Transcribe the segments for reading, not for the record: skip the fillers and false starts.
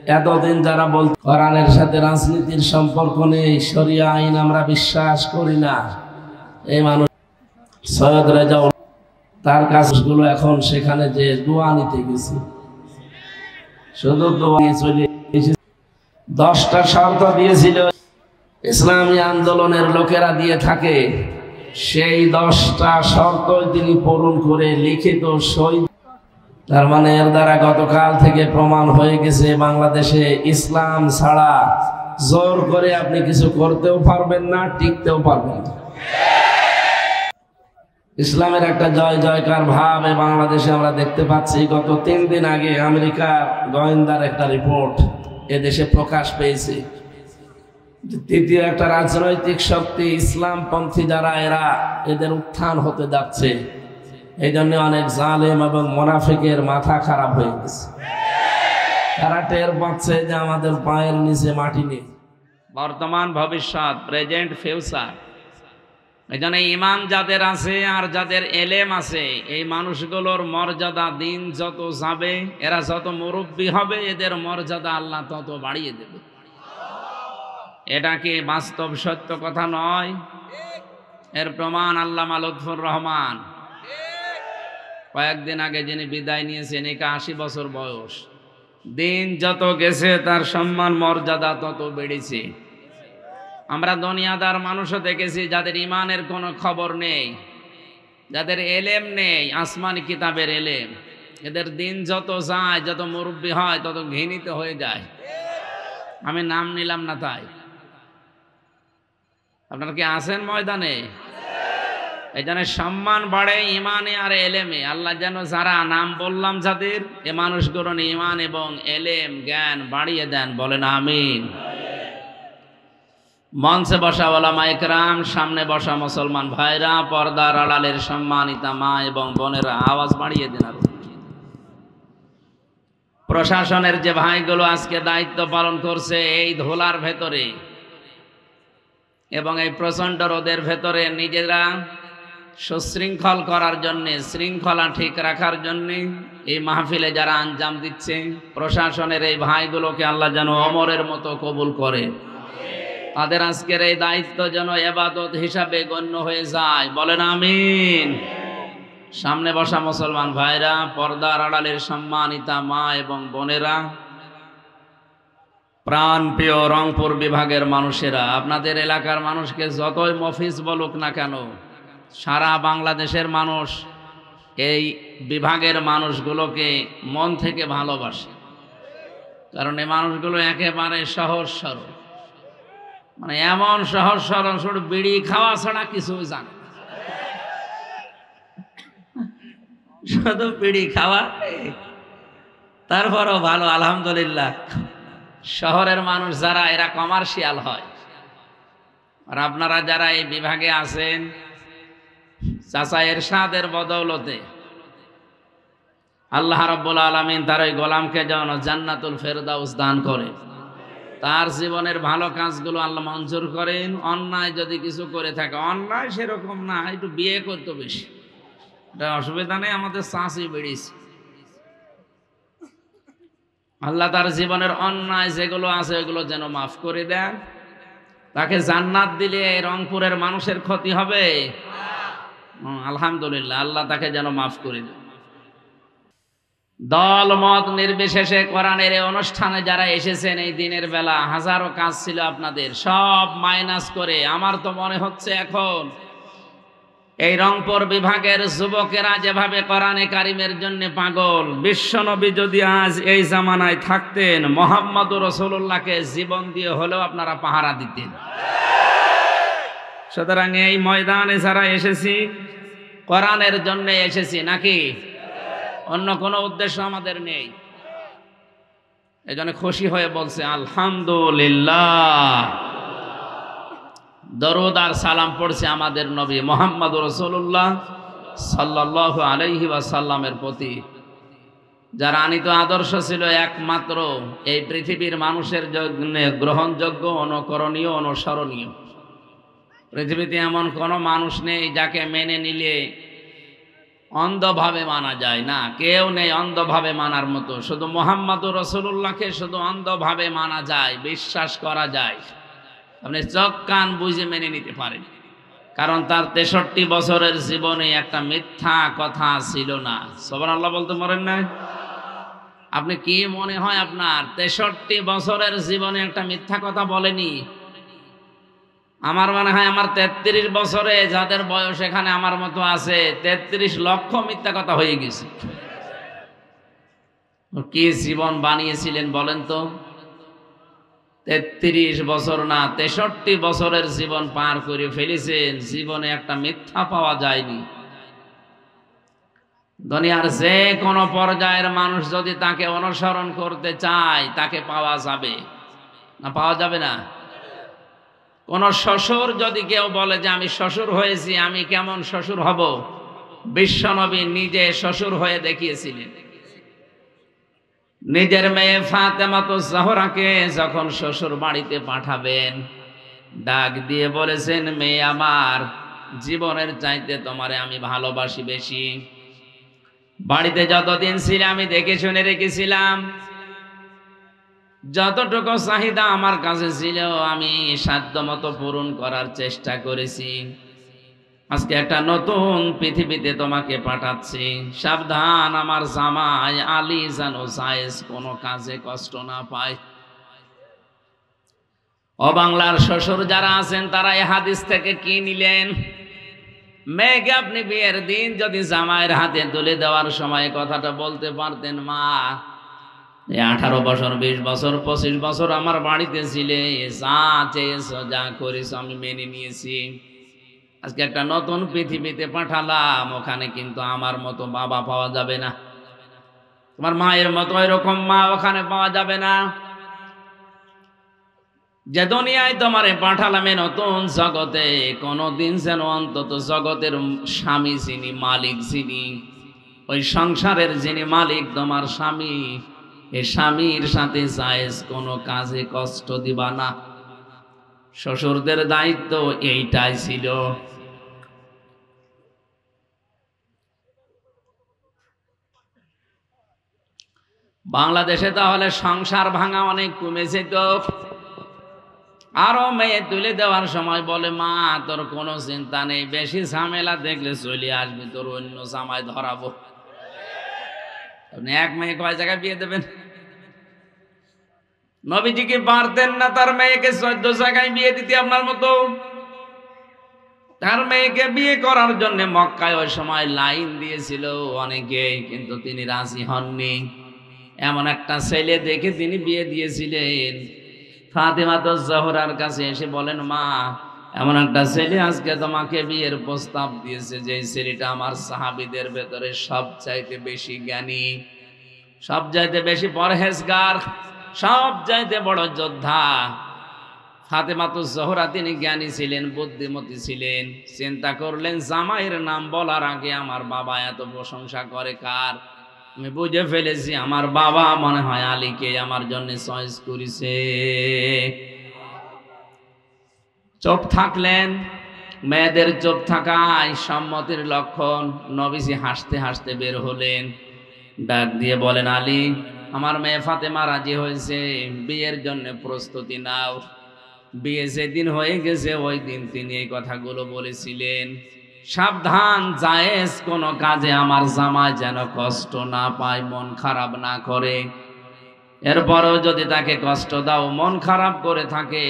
এতদিন যারা বল কোরআনের সাথে রাজনীতির সম্পর্ক নেই, শরিয়া আইন আমরা বিশ্বাস করি না, এই মানুষ সৈয়দ রেজাউল তার কাজগুলো এখন সেখানে যে দোয়া নিতে গেছি, শুধু দোয়া নিয়ে চলে এসেছে। 10টা শর্ত দিয়েছিল ইসলামী আন্দোলনের লোকেরা দিয়ে থাকে, সেই 10টা শর্ত তিনি পূরণ করে লিখিত সই। তার মানে এর দ্বারা গতকাল থেকে প্রমাণ হয়ে গেছে বাংলাদেশে ইসলাম ছাড়া জোর করে আপনি কিছু করতেও পারবেন না, টিকতেও পারবেন না। ইসলামের একটা জয় জয়কার ভাব বাংলাদেশে আমরা দেখতে পাচ্ছি। গত 3 দিন আগে আমেরিকার গোয়েন্দার একটা রিপোর্ট এদেশে প্রকাশ পেয়েছে, তৃতীয় একটা রাজনৈতিক শক্তি ইসলামপন্থী যারা এরা এদের উত্থান হতে যাচ্ছে। এই জন্য অনেক জালেম এবং মুনাফিকের মাথা খারাপ হয়ে গেছে। তারা টের পাচ্ছে যে আমাদের পায়ের নিচে মাটি নেই, বর্তমান ভবিষ্যৎ, প্রেজেন্ট ফিউচার। এই জন্য ইমান যাদের আছে আর যাদের এলেম আছে, এই মানুষগুলোর মর্যাদা দিন যত যাবে, এরা যত মুরব্বী হবে, এদের মর্যাদা আল্লাহ তত বাড়িয়ে দেবে। এটা কি বাস্তব সত্য কথা নয়? এর প্রমাণ আল্লামা লুৎফর রহমান কয়েকদিন আগে যিনি বিদায় নিয়েছেন, একা 80 বছর বয়স। দিন যত গেছে তার সম্মান মর্যাদা তত বেড়েছে। আমরা দুনিয়াদার মানুষও দেখেছি যাদের ইমানের কোনো খবর নেই, যাদের এলেম নেই, আসমানি কিতাবের এলেম, এদের দিন যত যায়, যত মুরব্বী হয়, তত ঘৃণিত হয়ে যায়। আমি নাম নিলাম না তাই। আপনারা কি আছেন ময়দানে? এই জন্য সম্মান বাড়ে ইমানে আর এলেমে। আল্লাহ যেন যারা নাম বললাম যাদের, এ মানুষগুলো ইমান এবং এলেম জ্ঞান বাড়িয়ে দেন, বলেন আমিন। মঞ্চে বসা ওলামা ইকরাম, সামনে বসা মুসলমান ভাইরা, পর্দার আড়ালের সম্মানিতা মা এবং বোনেরা, আওয়াজ বাড়িয়ে দেন। আর প্রশাসনের যে ভাইগুলো আজকে দায়িত্ব পালন করছে এই ধোলার ভেতরে এবং এই প্রচণ্ড রোদের ভেতরে, নিজেরা সুশৃঙ্খল করার জন্যে, শৃঙ্খলা ঠিক রাখার জন্যে এই মাহফিলে যারা আঞ্জাম দিচ্ছে, প্রশাসনের এই ভাইগুলোকে আল্লাহ যেন ওমরের মতো কবুল করে। তাদের আজকের এই দায়িত্ব যেন ইবাদত হিসাবে গণ্য হয়ে যায়, বলেন আমিন। সামনে বসা মুসলমান ভাইরা, পর্দার আড়ালের সম্মানিতা মা এবং বোনেরা, প্রাণ প্রিয় রংপুর বিভাগের মানুষেরা, আপনাদের এলাকার মানুষকে যতই মফিজ বলুক না কেন, সারা বাংলাদেশের মানুষ এই বিভাগের মানুষগুলোকে মন থেকে ভালোবাসে। কারণ এই মানুষগুলো একেবারে সহজ সরল, মানে এমন সহজ সরল, শুধু বিড়ি খাওয়া ছাড়া কিছু জানে, শুধু বিড়ি খাওয়া। তারপরও ভালো, আলহামদুলিল্লাহ। শহরের মানুষ যারা, এরা কমার্শিয়াল হয়। আর আপনারা যারা এই বিভাগে আছেন, চাচা এরশাদের বদৌলতে আল্লাহ রাব্বুল আলামিন তার ওই গোলামকে যেন জান্নাতুল ফেরদাউস দান করে, তার জীবনের ভালো কাজগুলো আল্লাহ মঞ্জুর করেন। অন্যায় যদি কিছু করে থাকে, অন্যায় সেরকম না, একটু বিয়ে করতে বেশি, এটা অসুবিধা নেই, আমাদের চাষই বেড়েছে। আল্লাহ তার জীবনের অন্যায় যেগুলো আছে ওইগুলো যেন মাফ করে দেন। তাকে জান্নাত দিলে রংপুরের মানুষের ক্ষতি হবে? আলহামদুলিল্লাহ, আল্লাহ তাকে যেন মাফ করে দেন। দল মত নির্বিশেষে কোরআনের এই অনুষ্ঠানে যারা এসেছেন এই দিনের বেলা, হাজারো কাজ ছিল আপনাদের, সব মাইনাস করে আমার তো মনে হচ্ছে এখন এই রংপুর বিভাগের যুবকেরা যেভাবে কোরআনে কারিমের জন্য পাগল, বিশ্বনবী যদি আজ এই জামানায় থাকতেন, মুহাম্মদুর রাসূলুল্লাহকে জীবন দিয়ে হলেও আপনারা পাহারা দিতেন। সুতরাং এই ময়দানে যারা এসেছি, কোরআনের জন্য এসেছি, নাকি অন্য কোনো উদ্দেশ্য আমাদের নেই। এই জন্য খুশি হয়ে বলছে আলহামদুলিল্লাহ। দরুদ আর সালাম পড়ছে আমাদের নবী মুহাম্মদুর রাসূলুল্লাহ সাল্লাল্লাহু আলাইহি ওয়াসাল্লামের প্রতি, যার আনিত আদর্শ ছিল একমাত্র এই পৃথিবীর মানুষের জন্য গ্রহণযোগ্য, অনুকরণীয়, অনুসরণীয়। পৃথিবীতে এমন কোনো মানুষ নেই যাকে মেনে নিলে অন্ধভাবে মানা যায় না, কেউ নেই অন্ধভাবে মানার মতো। শুধু মুহাম্মদুর রাসূলুল্লাহকে শুধু অন্ধভাবে মানা যায়, বিশ্বাস করা যায়, আপনি চোখ কান বুঝে মেনে নিতে পারেন। কারণ তার 63 বছরের জীবনে একটা মিথ্যা কথা ছিল না। সুবহানাল্লাহ বলতে পারেন না? আপনি কি মনে হয় আপনার 63 বছরের জীবনে একটা মিথ্যা কথা বলেনি? আমার মনে হয় আমার 33 বছরে যাদের বয়স এখানে আমার মতো আছে 33 লক্ষ মিথ্যা কথা হয়ে গেছে। কি জীবন বানিয়েছিলেন বলেন তো? 33 বছর না 63 বছরের জীবন পার করে ফেলেছেন, জীবনে একটা মিথ্যা পাওয়া যায়নি। দুনিয়ার যে কোনো পর্যায়ের মানুষ যদি তাকে অনুসরণ করতে চায় তাকে পাওয়া যাবে না? পাওয়া যাবে না? কোন শ্বশুর যদি কেউ বলে যে আমি শ্বশুর হয়েছি, আমি কেমন শ্বশুর হব, বিশ্বনবী নিজে শ্বশুর হয়ে দেখিয়েছিলেন। নিজের মেয়ে ফাতেমাতুজ জাহরাকে যখন শ্বশুর বাড়িতে পাঠাবেন, ডাক দিয়ে বলেছেন, মেয়ে আমার, জীবনের চাইতে তোমারে আমি ভালোবাসি বেশি। বাড়িতে যতদিন ছিলে আমি দেখে শুনে রেখেছিলাম, যতটুকু চাহিদা আমার কাছে ছিল আমি সাধ্যমতো পূরণ করার চেষ্টা করেছি। আজকে একটা নতুন পৃথিবীতে তোমাকে পাঠাচ্ছি, সাবধান আমার জামাই আলী যেন জায়েজ কোনো কাজে কষ্ট না পায়। ও বাংলার শ্বশুর যারা আছেন তারা এই হাদিস থেকে কি নিলেন? মেয়েকে আপনি বিয়ের দিন যদি জামাইয়ের হাতে তুলে দেওয়ার সময় কথাটা বলতে পারতেন, মা 18 বছর 20 বছর 25 বছর আমার বাড়িতে ছিলে, যা চেয়েছো যা করেছো আমি মেনে নিয়েছি, আজকে একটা নতুন পৃথিবীতে পাঠালাম, ওখানে কিন্তু আমার মতো বাবা পাওয়া যাবে না, তোমার মায়ের মতো এরকম মা ওখানে পাওয়া যাবে না। যে দুনিয়ায় তোমারে পাঠালাম এই নতুন জগতে, কোনদিন যেন অন্তত জগতের স্বামী যিনি, মালিক যিনি, ওই সংসারের যিনি মালিক তোমার স্বামী, এই স্বামীর সাথে জায়েজ কোনো কাজে কষ্ট দিবা না। শ্বশুরদের দায়িত্ব এইটাই ছিল। বাংলাদেশে তাহলে সংসার ভাঙা অনেক কমেছে তো। আরো মেয়ে তুলে দেওয়ার সময় বলে, মা তোর কোনো চিন্তা নেই, বেশি ঝামেলা দেখলে চলে আসবি, তোর অন্য জামাই ধরাবো। আপনি এক মেয়ে কয় জায়গায় বিয়ে দেবেন? নবীজি কি পারতেন না তার মেয়েকে 14 জায়গায় বিয়ে দিতে আপনার মতো? তার মেয়েকে বিয়ে করার জন্য মক্কায় ওই সময় লাইন দিয়েছিল অনেকেই, কিন্তু তিনি রাজি হননি। এমন একটা ছেলে দেখে তিনি বিয়ে দিয়েছিলেন। ফাতেমাতুজ জাহরার কাছে এসে বলেন, মা এমন একটা ছেলে আজকে তোমাকে বিয়ের প্রস্তাব দিয়েছে, যে ছেলেটা আমার সাহাবীদের ভেতরে সবচাইতে বেশি জ্ঞানী, সবচাইতে বেশি পরহেজগার, সবচাইতে বড় যোদ্ধা। ফাতেমাতুজ জাহরা তিনি জ্ঞানী ছিলেন, বুদ্ধিমতী ছিলেন। চিন্তা করলেন, জামাইয়ের নাম বলার আগে আমার বাবা এত প্রশংসা করে কার? আমি বুঝে ফেলেছি, আমার বাবা মনে হয় আলীকে আমার জন্য চয়েস করেছে। চুপ থাকলেন। মেয়েদের চুপ থাকাই সম্মতির লক্ষণ। নবীজি হাসতে হাসতে বের হলেন, ডাক দিয়ে বলেন, আলী আমার মেয়ে ফাতেমা রাজি হয়েছে, বিয়ের জন্য প্রস্তুতি নাও। বিয়ে যেদিন হয়ে গেছে ওই দিন তিনি এই কথাগুলো বলেছিলেন, সাবধান জায়েজ কোনো কাজে আমার জামাই যেন কষ্ট না পায়, মন খারাপ না করে। এরপরেও যদি তাকে কষ্ট দাও, মন খারাপ করে থাকে,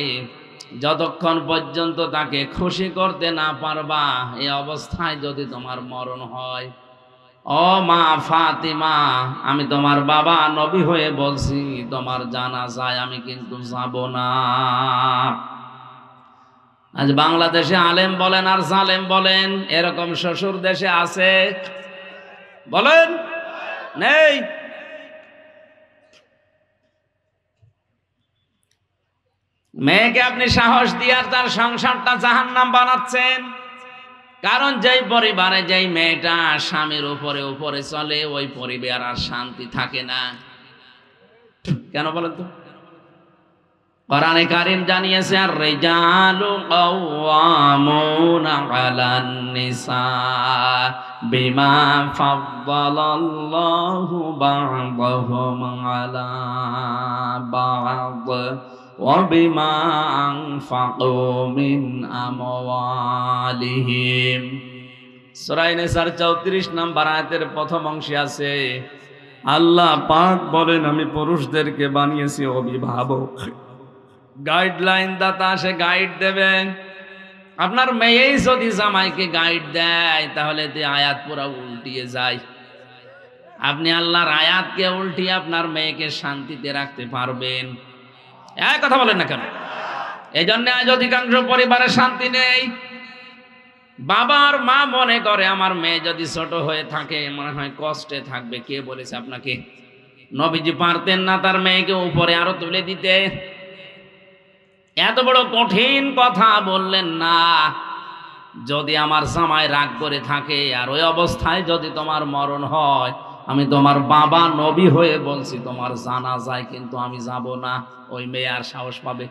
যতক্ষণ পর্যন্ত তাকে খুশি করতে না পারবা, এই অবস্থায় যদি তোমার মরণ হয়, ও মা ফাতিমা, আমি তোমার বাবা নবী হয়ে বলছি, তোমার জানাজায় আমি কিন্তু যাব না। আজ বাংলাদেশে আলেম বলেন আর জালেম বলেন, এরকম শ্বশুর দেশে আছে? বলেন নেই? মেয়েকে আপনি সাহস দিয়ে আর তার সংসারটা জাহান্নাম বানাচ্ছেন। কারণ যেই পরিবারে যেই মেয়েটা স্বামীর উপরে উপরে চলে, ওই পরিবার আর শান্তি থাকে না। কেন বলেন তো? কোরআনে কারীম জানিয়েছে, আর রিজালু কাওয়ামুনা আলান নিসা, বিমা ফাদ্দালাল্লাহু বা'দাহুম আলা বা'দ ওয়া বিমা আনফাকু মিন আমওয়ালিহিম। সূরা নিসার 34 নম্বর আয়াতের প্রথম অংশে আছে, আল্লাহ পাক বলেন আমি পুরুষদেরকে বানিয়েছি অভিভাবক, গাইডলাইন দাতা, সে গাইড দেবে। আপনার মেয়েই যদি জামাইকে গাইড দেয় তাহলে তো আয়াত পুরো উল্টিয়ে যায়। আপনি আল্লাহর আয়াতকে উল্টিয়ে আপনার মেয়েকে শান্তিতে রাখতে পারবেন? এক কথা বলেন না কেন? এই জন্য আজ অধিকাংশ পরিবারে শান্তি নেই। বাবার মা মনে করে আমার মেয়ে যদি ছোট হয়ে থাকে মনে হয় কষ্টে থাকবে। কে বলেছে আপনাকে? নবীজি পারতেন না তার মেয়েকে উপরে আরো তুলে দিতে? এত বড় কঠিন কথা বললেন না। যদি আমার জামাই রাগ করে থাকে আর ওই অবস্থায় যদি তোমার মরণ হয়, আমি তোমার বাবা নবী হয়ে বলছি তোমার জানাজায় কিন্তু আমি যাব না। ওই মেয়ে আর সাহস পাবে?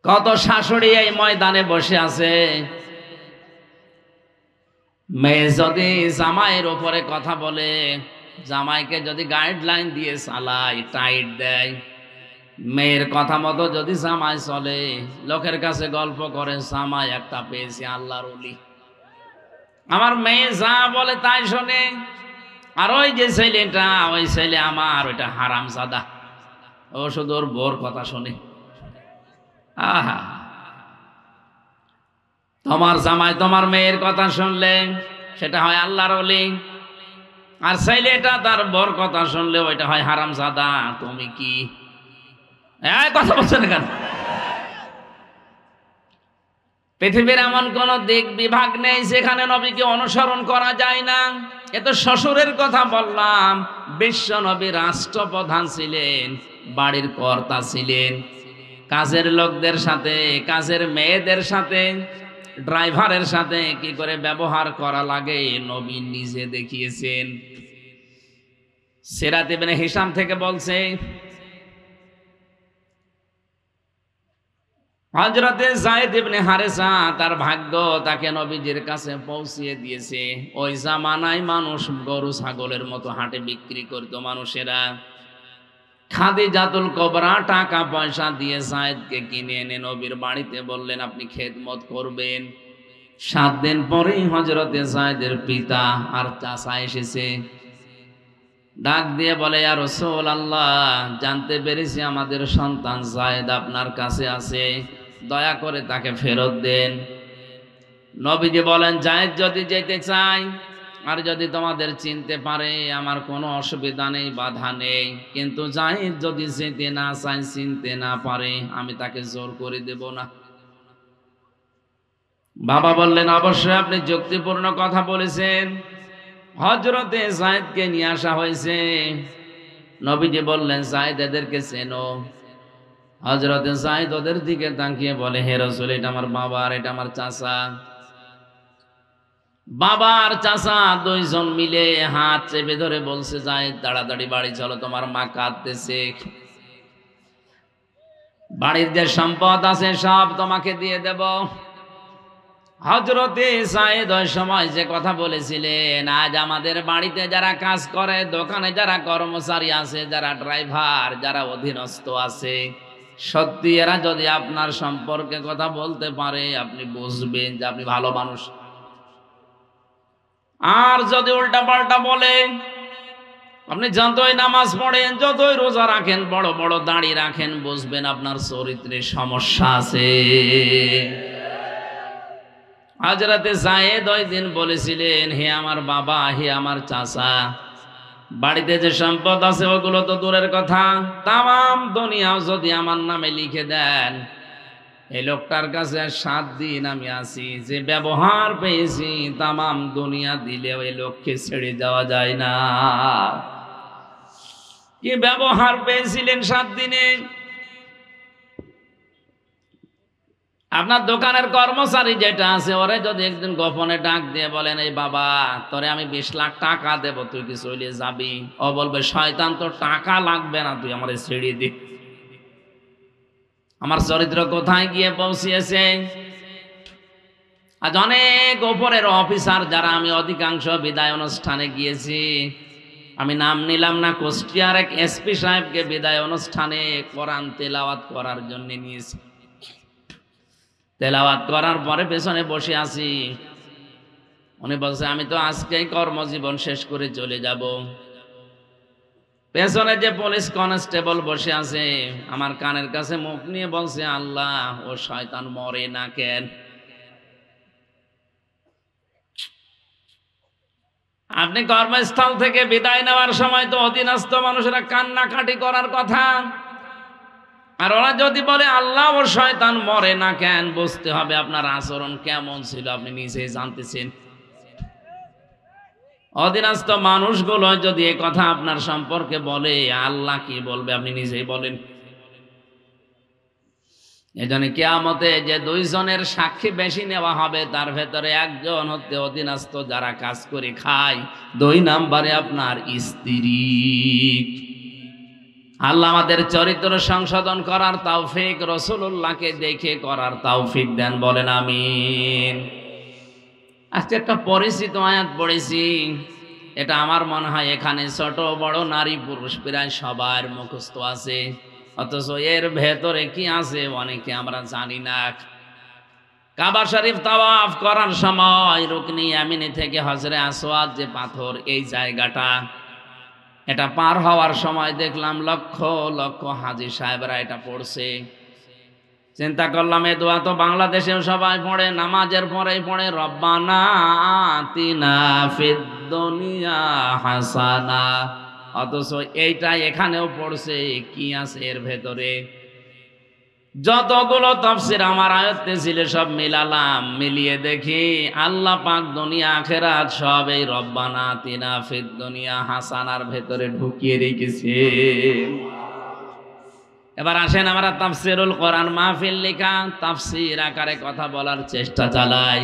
কত শাশুড়ি এই ময়দানে বসে আছে, মেয়ে যদি জামাইয়ের উপরে কথা বলে, জামাইকে যদি গাইডলাইন দিয়ে চালায়, টাইট দেয়, মেয়ের কথা মতো যদি জামাই চলে, লোকের কাছে গল্প করে জামাই একটা পেয়েছি আল্লাহর ওলি, আমার মেয়ে যা বলে তাই শোনে। আর ওই যে ছেলেটা, ওই ছেলে আমার, ওইটা হারামজাদা, ও শুধু ওর বোর কথা শোনে। আহা, তোমার জামাই তোমার মেয়ের কথা শুনলে সেটা হয় আল্লাহর ওলি, আর ছেলেটা তার বোর কথা শুনলে ওইটা হয় হারামজাদা। তুমি কি কথা বলছেন কেন? পৃথিবীর এমন কোন দিক বিভাগ নেই যেখানে নবীকে অনুসরণ করা যায় না। এ তো শ্বশুরের কথা বললাম। বিশ্ব নবী রাষ্ট্রপ্রধান ছিলেন, বাড়ির কর্তা ছিলেন, কাজের লোকদের সাথে, কাজের মেয়েদের সাথে, ড্রাইভারের সাথে কি করে ব্যবহার করা লাগে নবী নিজে দেখিয়েছেন। সিরাত ইবনে হিশাম থেকে বলছে, হযরতে যায়েদ ইবনে হারেসা তার ভাগ্য তাকে নবীজির কাছে পৌঁছিয়ে দিয়েছে। ওই জামানায় মানুষ গরু ছাগলের মতো হাটে বিক্রি করত মানুষেরা। খাদিজাতুল কুবরা টাকা পয়সা দিয়ে যায়েদকে কিনে এনে নবীর বাড়িতে বললেন আপনি খেদমত করবেন। 7 দিন পরেই হযরতে যায়েদের পিতা আর চাচা এসেছে। ডাক দিয়ে বলে, ইয়া রাসূলুল্লাহ, জানতে পেরেছি আমাদের সন্তান যায়েদ আপনার কাছে আছে, দয়া করে তাকে ফেরত দেন। নবীজি বলেন, যায়েদ যদি যেতে চায় আর যদি তোমাদের চিনতে পারে আমার কোনো অসুবিধা নেই, বাধা নেই, কিন্তু যায়েদ যদি যেতে না চায়, চিনতে না পারে, আমি তাকে জোর করে দেব না। বাবা বললেন, অবশ্যই আপনি যুক্তিপূর্ণ কথা বলেছেন। হযরতে যায়েদকে নিয়ে আসা হয়েছে। নবীজি বললেন, যায়েদ এদেরকে চেনো? হযরতে যায়েদ ওদের দিকে তাকিয়ে বলে, হে রাসূল, এটা আমার বাবা আর এটা আমার চাচা। বাবা আর চাচা দুইজন মিলে হাত চেপে ধরে বলছে, যায়েদ তাড়াতাড়ি বাড়ি চলো, তোমার মা কাঁদতেছে, বাড়ির যে সম্পদ আছে সব তোমাকে দিয়ে দেব। হযরতে যায়েদ ওই সময় যে কথা বলেছিলেন, আজ আমাদের বাড়িতে যারা কাজ করে, দোকানে যারা কর্মচারী আছে, যারা ড্রাইভার, যারা অধীনস্থ আছে, সত্যি এরা যদি আপনার সম্পর্কে কথা বলতে পারে আপনি বুঝবেন যে আপনি ভালো মানুষ। আর যদি উল্টা পাল্টা বলে, আপনি যতই নামাজ পড়েন, যতই রোজা রাখেন, বড় বড় দাড়ি রাখেন, বুঝবেন আপনার চরিত্রে সমস্যা আছে। হযরতে যায়েদ ওই দিন বলেছিলেন, হে আমার বাবা, হে আমার চাচা, বাড়িতে যে সম্পদ আছে ওগুলো তো দূরের কথা, তাম দুনিয়াও যদি আমার নামে লিখে দেন, এই লোকটার কাছে 7 দিন আমি আছি, যে ব্যবহার পেয়েছি তাম দুনিয়া দিলে ওই লোককে ছেড়ে যাওয়া যায় না। কি ব্যবহার পেয়েছিলেন 7 দিনে? আপনার দোকানের কর্মচারী যেটা আছে, ওরে যদি একদিন গোপনে ডাক দিয়ে বলেন, এই বাবা, তোরে আমি 20 লাখ টাকা দেব, তুই কি চলে যাবি? ও বলবে, শয়তান, তোর টাকা লাগবে না, তুই আমারে ছেড়ে দে। আমার চরিত্র কোথায় গিয়ে পৌঁছিয়েছে? আজ অনেক ওপরের অফিসার যারা, আমি অধিকাংশ বিদায় অনুষ্ঠানে গিয়েছি, আমি নাম নিলাম না, কুষ্টিয়ার এক এসপি সাহেবকে বিদায় অনুষ্ঠানে কোরআন তেলাওয়াত করার জন্য নিয়েছি। তেলাওয়াত করার পরে পেছনে বসে আছি, উনি বলছে আমি তো আজকেই কর্মজীবন শেষ করে চলে যাব। পেছনে যে পুলিশ কনস্টেবল বসে আছে আমার কানের কাছে মুখ নিয়ে বলছে, আল্লাহ ও শয়তান মরে না কেন? আপনি কর্মস্থল থেকে বিদায় নেওয়ার সময় তো অধীনস্থ মানুষেরা কান্নাকাটি করার কথা, আর ওরা যদি বলে আল্লাহ ও শয়তান মরে না কেন, বুঝতে হবে আপনার আচরণ কেমন ছিল, আপনি নিজেই জানতেছেন। অধীনস্থ মানুষগুলো যদি এই কথা আপনার সম্পর্কে বলে, আল্লাহ কি বলবে আপনি নিজেই বলেন। এজন্য কিয়ামতে যে দুইজনের সাক্ষী বেশি নেওয়া হবে, তার ভেতরে একজন হতে অধীনস্থ যারা কাজ করে খায়, 2 নম্বরে আপনার স্ত্রী। আল্লাহ আমাদের চরিত্র সংশোধন করার তৌফিক, রাসূলুল্লাহকে দেখে করার তৌফিক দেন, বলেন আমিন। আজকে একটা পরিচিত আয়াত পড়েছি, এটা আমার মনে হয় এখানে ছোট বড় নারী পুরুষ প্রায় সবার মুখস্থ আছে, অথচ এর ভেতরে কি আছে অনেকে আমরা জানি না। কাবা শরীফ তাওয়াফ করার সময় রুকনি ইয়ামিনী থেকে হজরে আসওয়াদ যে পাথর, এই জায়গাটা, এটা পার হওয়ার সময় দেখলাম লক্ষ লক্ষ হাজী সাহেবরা এটা পড়ছে। চিন্তা করলাম এ দোয়া তো বাংলাদেশেও সবাই পড়ে, নামাজের পরেই পড়ে, রব্বানা আতিনা ফিদ দুনিয়া হাসানা, অথচ এইটা এখানেও পড়ছে। কি আছে এর ভেতরে? যতগুলো তাফসীর আমার আয়ত্তে ছিল সব মিলালাম, মিলিয়ে দেখি আল্লাহ পাক দুনিয়া আখিরাত সব এই রব্বানা আতিনা ফিদ দুনিয়া হাসানার ভেতরে ঢুকিয়ে রেখেছে। এবার আসেন আমরা তাফসীরুল কোরআন মাহফিল লেখা তাফসীর আকারে কথা বলার চেষ্টা চালাই,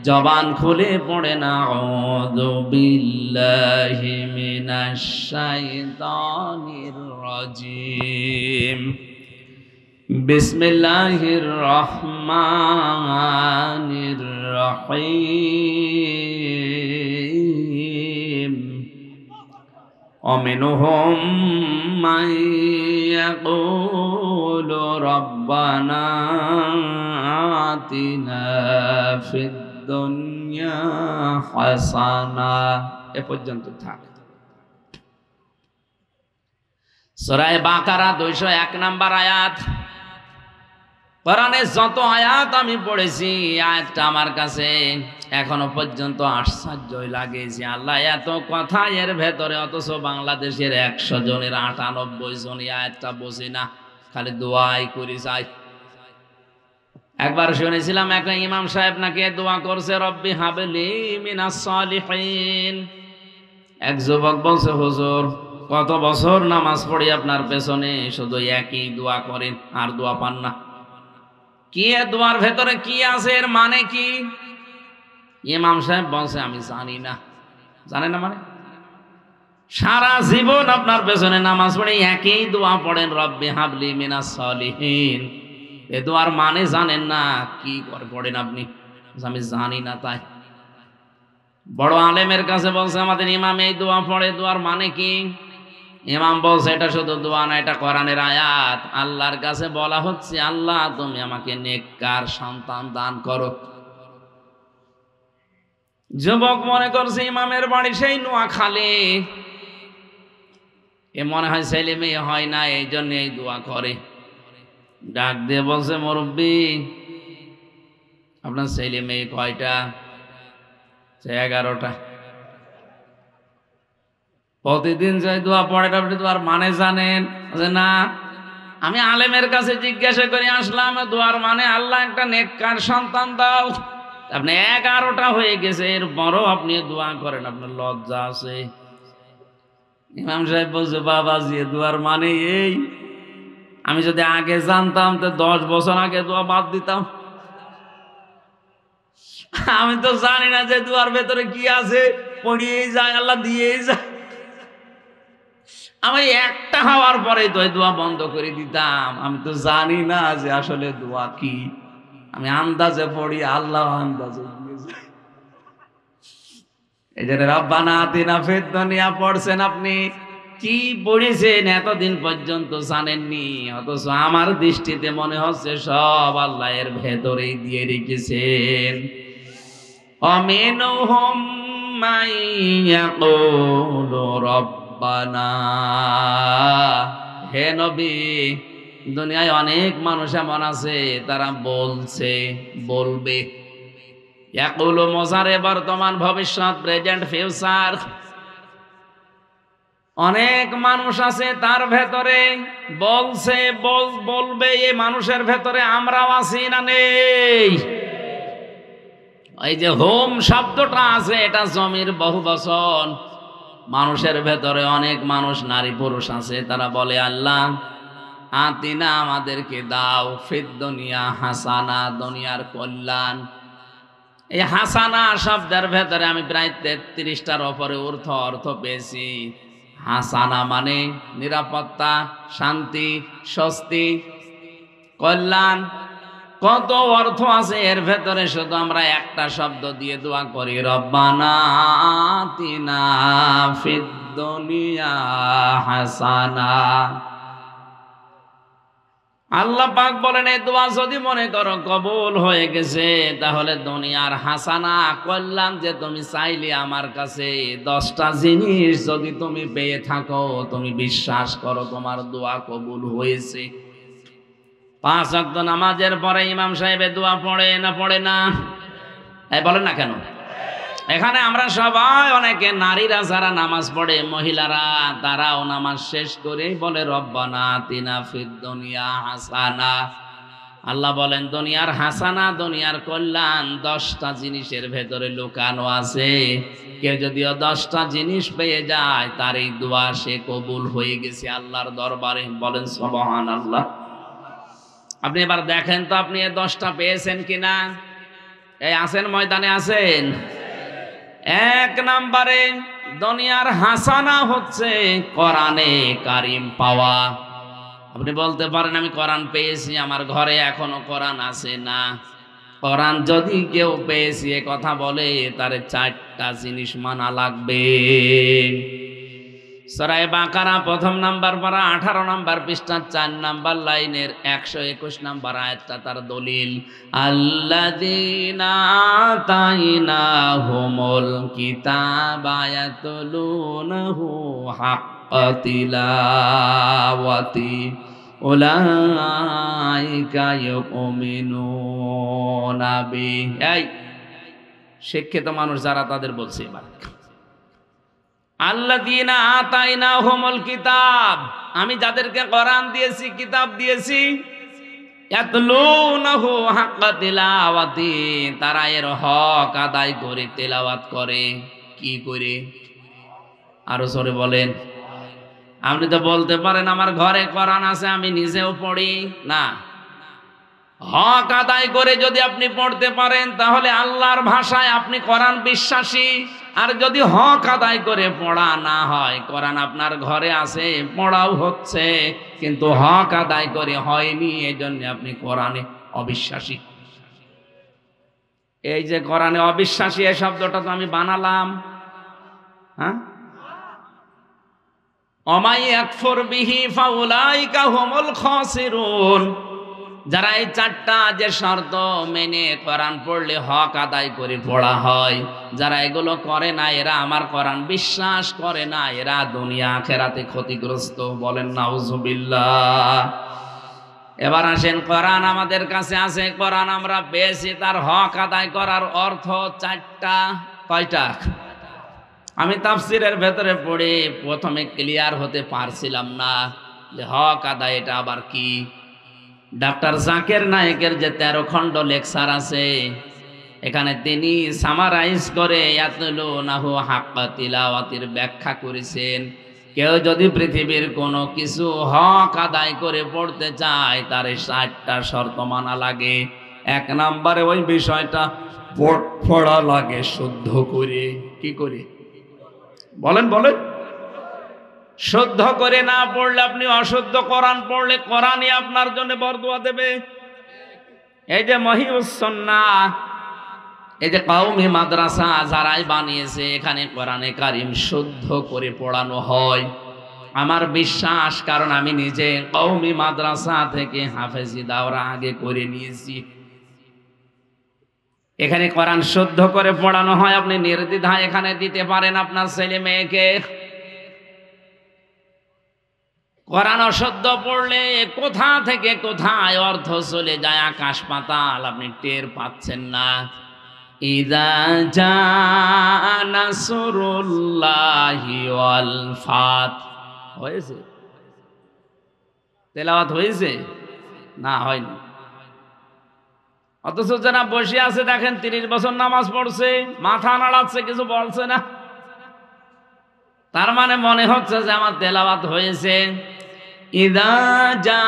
জবান খুলে পড়ে না আউযু বিল্লাহি মিনাশ শাইতানির রাজিম, বিসমিল্লাহির রহমানির রহিম। ومنهم من يقول ربنا آتنا في الدنيا حسنة। এ পর্যন্ত থাক। সূরা বাকারা 201 নম্বর আয়াত। কোরআনে যত আয়াত আমি পড়েছি, আয়াতটা আমার কাছে এখনো পর্যন্ত আশ্চর্যই লাগে যে আল্লাহ এত কথা এর ভেতরে, অথচ বাংলাদেশের 100 জনের 98 জন এই আয়াতটা বোঝে না, খালি দোয়াই করে যায়। একবার শুনেছিলাম এক ইমাম সাহেব নাকি দোয়া করছে, রব্বি হাবলি মিনাস সালিহিন। এক যুবক বলছে, হুজুর কত বছর নামাজ পড়ি আপনার পেছনে, শুধু একই দোয়া করেন আর দোয়া পান না। কি এ দোয়ার ভেতরে কি আছে, এর মানে কি? ইমাম সাহেব বলছে আমি জানি না। জানেন না মানে? সারা জীবন আপনার পেছনে নামাজ পড়ে একই দোয়া পড়েন, রব্বি হাবলি মিনাস সালিহিন, এ দোয়ার মানে জানেন না? কি করে পড়েন আপনি? আমি জানি না। তাই বড় আলেমের কাছে বলছে আমাদের ইমাম এই দোয়া পড়ে, দোয়ার মানে কি? ইমাম বলছে এটা শুধু দোয়া না, এটা কোরআনের আয়াত। আল্লাহর কাছে বলা হচ্ছে, আল্লাহ তুমি আমাকে নেককার সন্তান দান করো। যুবক মনে করছে ইমামের বাড়ি সেই নোয়াখালী, এ মনে হয় ছেলে মেয়ে হয় না, এই জন্য এই দোয়া করে। ডাক দিয়ে বলছে, মুরব্বি আপনার ছেলে মেয়ে কয়টা? 11টা। প্রতিদিন যে দোয়া পড়ে, আপনি দোয়ার মানে জানেন? না, আমি আলেমের কাছে জিজ্ঞাসা করে আসলাম, দোয়ার মানে আল্লাহ একটা নেককার সন্তান দাও। আপনি 11টা হয়ে গেছে, এর বড় আপনি দোয়া করেন, আপনার লজ্জা আছে? ইমাম সাহেব বলছে, বাবাজি দোয়ার মানে এই, আমি যদি আগে জানতাম তো 10 বছর আগে দোয়া বাদ দিতাম। আমি তো জানি না যে দোয়ার ভেতরে কি আছে, পড়িয়েই যায়, আল্লাহ দিয়েই যায়। আমি একটা হওয়ার পরে তো দোয়া বন্ধ করে দিতাম। আমি তো জানি না যে আসলে দোয়া কি। আমি আন্দাজে পড়ি, আল্লাহ আন্দাজে দিয়েছে। এই জন্য রব্বানা আতিনা ফিদ দুনিয়া পড়ছেন, আপনি কি পড়েছেন এতদিন পর্যন্ত জানেননি, অথচ আমার দৃষ্টিতে মনে হচ্ছে সব আল্লাহ এর ভেতরেই দিয়ে রেখেছেন। অমিনহুম মাইয়াকুলু রব্বানা, হে নবী, দুনিয়ায় অনেক মানুষ এমন আছে তারা বলছে, বলবে। ইয়াকুলু মোজারে বর্তমান ভবিষ্যৎ, প্রেজেন্ট ফিউচার। অনেক মানুষ আছে তার ভেতরে বলছে, বলবে। এই মানুষের ভেতরে আমরাও আছি না নেই? এই যে হোম শব্দটা আছে, এটা জমির বহুবচন। মানুষের ভেতরে অনেক মানুষ, নারী পুরুষ আছে, তারা বলে আল্লাহ আতিনা, আমাদেরকে দাও, ফিদ দুনিয়া হাসানা, দুনিয়ার কল্যাণ। এই হাসানা শব্দের ভেতরে আমি প্রায় 33টার উপরে অর্থ পেয়েছি। হাসানা মানে নিরাপত্তা, শান্তি, স্বস্তি, কল্যাণ। কত অর্থ আছে এর ভেতরে, শুধু আমরা একটা শব্দ দিয়ে দোয়া করি, রব্বানা আতিনা ফিদ দুনিয়া হাসানা। আল্লাহ পাক বলেন এই দোয়া যদি মনে করো কবুল হয়ে গেছে, তাহলে দুনিয়ার হাসানা, কল্যাণ যে তুমি চাইলে আমার কাছে, 10টা জিনিস যদি তুমি পেয়ে থাকো, তুমি বিশ্বাস করো তোমার দোয়া কবুল হয়েছে। 5 ওয়াক্ত নামাজের পরে ইমাম সাহেবের দোয়া পড়ে না পড়ে না? বলেন না কেন? এখানে আমরা সবাই, অনেকে নারীরা যারা নামাজ পড়ে, মহিলারা, তারাও নামাজ শেষ করে বলে রব্বানা আতিনা ফিদ দুনিয়া হাসানা। আল্লাহ বলেন দুনিয়ার হাসানা, দুনিয়ার কল্যাণ 10টা জিনিসের ভেতরে লুকানো আছে। কেউ যদিও 10টা জিনিস পেয়ে যায়, তার এই দোয়া সে কবুল হয়ে গেছে আল্লাহর দরবারে। বলেন সুবহানাল্লাহ। আপনি এবার দেখেন তো আপনি এই 10টা পেয়েছেন কিনা? এই আছেন, ময়দানে আছেন? 1 নম্বরে দুনিয়ার হাসানা হচ্ছে কোরআনে কারিম পাওয়া। আপনি বলতে পারেন আমি কোরআন পেয়েছি, আমার ঘরে এখনো কোরআন আছে না। কোরআন যদি কেউ পেয়েছি এ কথা বলে, তার 4টা জিনিস মানা লাগবে। সূরা বাকারা 1 নাম্বার পারা 18 নাম্বার পৃষ্ঠা 4 নাম্বার লাইনের 121 নাম্বার আয়াতটা তার দলিল। আল্লাযীনা আতাইনাহুমুল কিতাবা ইয়াতলুনাহু হাক্কা তিলাওয়াতি উলাইকা ইউমিনুনা বিহি। এই শিক্ষিত মানুষ যারা, তাদের বলছে এবার, আল্লাযীনা আতাইনাহুমুল কিতাব, আমি যাদেরকে কোরআন দিয়েছি, কিতাব দিয়েছি, ইয়াতলুনাহু হাক্কা তিলাওয়াতি, তারা এর হক আদায় করে, তেলাওয়াত করে। কি করে? আরো জোরে বলেন। আপনি তো বলতে পারেন আমার ঘরে কোরআন আছে, আমি নিজেও পড়ি না। হক আদায় করে যদি আপনি পড়তে পারেন, তাহলে আল্লাহর ভাষায় আপনি কোরআন বিশ্বাসী। আর যদি হক আদায় করে পড়া না হয়, কোরআন আপনার ঘরে আছে, পড়াও হচ্ছে, কিন্তু হক আদায় করে হয়নি, এই জন্য আপনি কোরআনে অবিশ্বাসী। এই যে কোরআনে অবিশ্বাসী, এই শব্দটা তো আমি বানালাম। হ্যাঁ, অমাই ইয়াকফুর বিহি ফাউলাইকা হুমুল খাসিরুন। যারা এই 4টা যে শর্ত মেনে কোরআন পড়লে হক আদায় করে পড়া হয়, যারা এগুলো করে না, এরা আমার কোরআন বিশ্বাস করে না, এরা দুনিয়া আখিরাতে ক্ষতিগ্রস্ত। বলেন নাউজুবিল্লাহ। এবার আসেন, কোরআন আমাদের কাছে আছে, কোরআন আমরা পেয়েছি, তার হক আদায় করার অর্থ 4টা। কয়টা? আমি তাফসিরের ভেতরে পড়ে প্রথমে ক্লিয়ার হতে পারছিলাম না যে হক আদায় এটা আবার কি। ডাক্তার জাকির নায়েকের যে 13 খণ্ড লেকচার আছে, এখানে তিনি সামারাইজ করে ইয়াতলুনাহু হাক্কা তিলাওয়াতির ব্যাখ্যা করেছেন। কেউ যদি পৃথিবীর কোনো কিছু হক আদায় করে পড়তে চায়, তার 60টা শর্ত মানা লাগে। 1 নম্বরে ওই বিষয়টা পড়া লাগে শুদ্ধ করে। কি করে? বলেন বলেন। শুদ্ধ করে না পড়লে, আপনি অশুদ্ধ কোরআন পড়লে কোরআনই আপনার জন্য বরদোয়া দেবে। এই যে মহিউস সুন্নাহ, এই যে কওমি মাদ্রাসা যারাই বানিয়েছে, এখানে কোরআনে কারিম শুদ্ধ করে পড়ানো হয়। আমার বিশ্বাস, কারণ আমি নিজে কওমি মাদ্রাসা থেকে হাফেজি দাওরা আগে করে নিয়েছি। এখানে কোরআন শুদ্ধ করে পড়ানো হয়। আপনি নির্দ্বিধায় এখানে দিতে পারেন আপনার ছেলে মেয়েকে। কোরআন অশুদ্ধ পড়লে কোথা থেকে কোথায় অর্থ চলে যায় আকাশ পাতাল, আপনি টের পাচ্ছেন না। ইযা জাআ নাসরুল্লাহি ওয়াল ফাত হয়েছে, তেলাওয়াত হয়েছে না? হয়নি। অথচ যারা বসে আছে দেখেন 30 বছর নামাজ পড়ছে, মাথা নাড়াচ্ছে, কিছু বলছে না। তার মানে মনে হচ্ছে যে আমার তেলাওয়াত হয়েছে। ইযা জাআ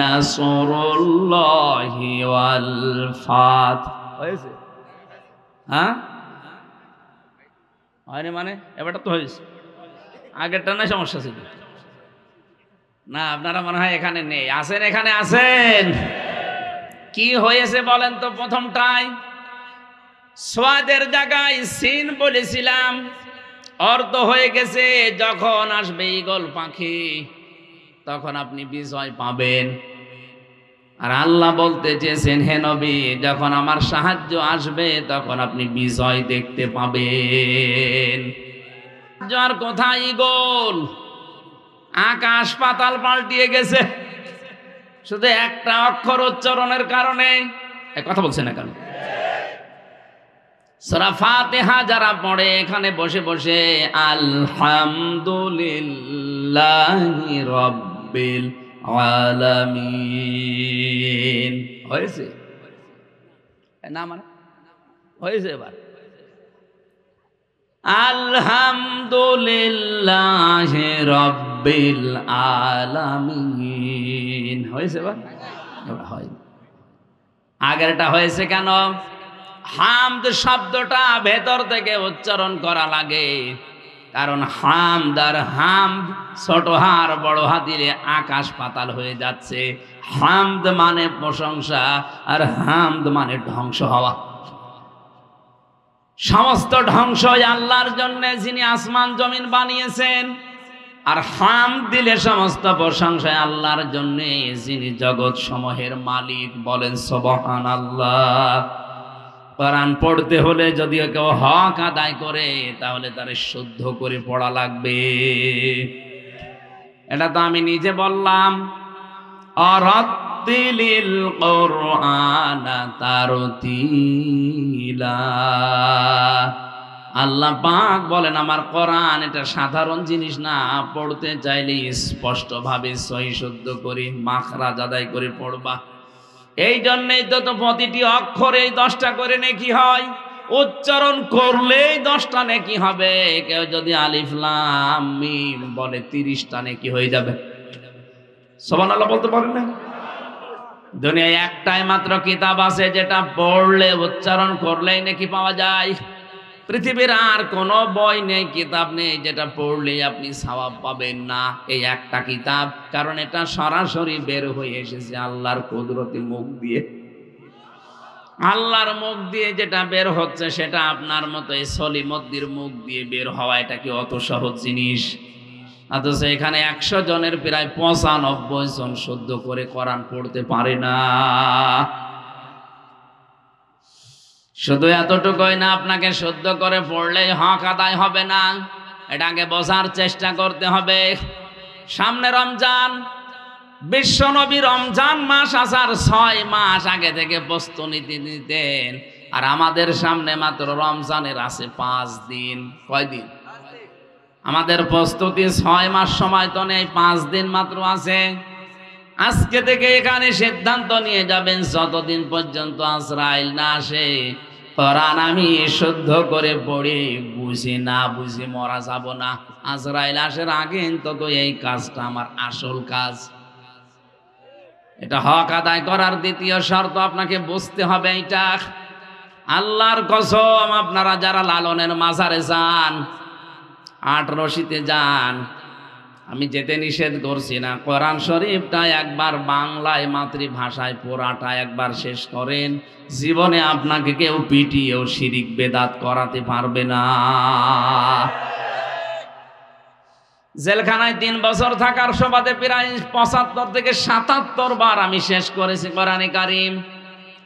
নাসরুল্লাহি ওয়াল ফাত হয়েছে? হ্যাঁ হয়নি মানে? এবারটা তো হয়েছে, আগেরটা না সমস্যা ছিল না। আপনারা মনে হয় এখানে নেই, আসেন, এখানে আসেন। কি হয়েছে বলেন তো? প্রথমটাই সোয়াদের জায়গায় সিন বলেছিলাম, অর্থ হয়ে গেছে যখন আসবে ঈগল পাখি তখন আপনি বিজয় পাবেন। আর আল্লাহ বলতে চেয়েছেন, হে নবী, যখন আমার সাহায্য আসবে তখন আপনি বিজয় দেখতে পাবেন। যার কোথায় ঈগল, আকাশ পাতাল পাল্টিয়ে গেছে শুধু একটা অক্ষর উচ্চারণের কারণে। কথা বলছে না কেন? সূরা ফাতিহা যারা পড়ে এখানে বসে বসে আলহামদুলিল্লাহি রাব্বিল আলামিন হয়েছে না? মানে হয়েছে এবার আলহামদুলিল্লাহি রাব্বিল আলামিন হয়েছে এবার? হয়। আগেরটা হয়েছে কেন? হামদ শব্দটা ভেতর থেকে উচ্চারণ করা লাগে, কারণ হামদ আর হামদ ছোট হার বড় হা দিলে আকাশ পাতাল হয়ে যাচ্ছে। হামদ মানে প্রশংসা আর হামদ মানে ধ্বংস হওয়া। সমস্ত ধ্বংস আল্লাহর জন্য, যিনি আসমান জমিন বানিয়েছেন। আর হামদ দিলে সমস্ত প্রশংসা আল্লাহর জন্য, যিনি জগৎ সমূহের মালিক। বলেন সুবহানাল্লাহ। কোরআন পড়তে হলে যদি কেউ হক আদায় করে তাহলে তারে শুদ্ধ করে পড়া লাগবে। এটা তো আমি নিজে বললাম। আরাতিলিল কুরআনা তারতিলা। আল্লাহ পাক বলেন, আমার কোরআন এটা সাধারণ জিনিস না, পড়তে চাইলে স্পষ্টভাবে সহি শুদ্ধ করে মাখরাজ আদায় করে পড়বা। এই জন্যই তো প্রতিটি অক্ষরে 10টা করে নেকি হয়, উচ্চারণ করলেই 10টা নেকি হবে। কেউ যদি আলিফ লাম মিম বলে 30টা নেকি হয়ে যাবে। সুবহানাল্লাহ বলতে পারেন না? দুনিয়ায় একটাই মাত্র কিতাব আছে যেটা পড়লে উচ্চারণ করলেই নেকি পাওয়া যায়। পৃথিবীর আর কোনো বই নেই, কিতাব নেই যেটা পড়লে আপনি সওয়াব পাবেন না। এই একটা কিতাব, কারণ এটা সরাসরি বের হয়ে এসেছে আল্লাহর কুদরতি মুখ দিয়ে। আল্লাহর মুখ দিয়ে যেটা বের হচ্ছে সেটা আপনার মতো এই সলিমদ্দির মুখ দিয়ে বের হওয়া, এটা কি অত সহজ জিনিস? অথচ এখানে 100 জনের প্রায় 95 জন শুদ্ধ করে কোরআন পড়তে পারে না। শুধু এতটুকুই না, আপনাকে শুদ্ধ করে পড়লেই হক আদায় হবে না, এটাকে বোঝার চেষ্টা করতে হবে। সামনে রমজান, বিশ্বনবী রমজান মাস আসার 6 মাস আগে থেকে প্রস্তুতি নিতেন, আর আমাদের সামনে মাত্র রমজানের আছে 5 দিন। কয়দিন? আমাদের প্রস্তুতি 6 মাস সময় তো নেই, 5 দিন মাত্র আছে। আজকে থেকে এখানে সিদ্ধান্ত নিয়ে যাবেন, যতদিন পর্যন্ত আজরাইল না আসে কোরআন আমি শুদ্ধ করে পড়ি, বুঝি না বুঝি মরা যাব না। আজরাইল আসার আগে তো এই কাজটা আমার আসল কাজ। এটা হক আদায় করার দ্বিতীয় শর্ত, আপনাকে বুঝতে হবে এটা। আল্লাহর কসম, আপনারা যারা লালনের মাজারে যান, 8 রশিতে যান, আমি যেতে নিষেধ করছি না, কোরআন শরীফটা একবার বাংলায় মাতৃভাষায় পড়াটা একবার শেষ করেন, জীবনে আপনাকে কেউ পিটিয়েও শিরিক বেদাত করাতে পারবে না। জেলখানায় 3 বছর থাকার সুবাদে প্রায় 75 থেকে 77 বার আমি শেষ করেছি কোরআনে কারিম,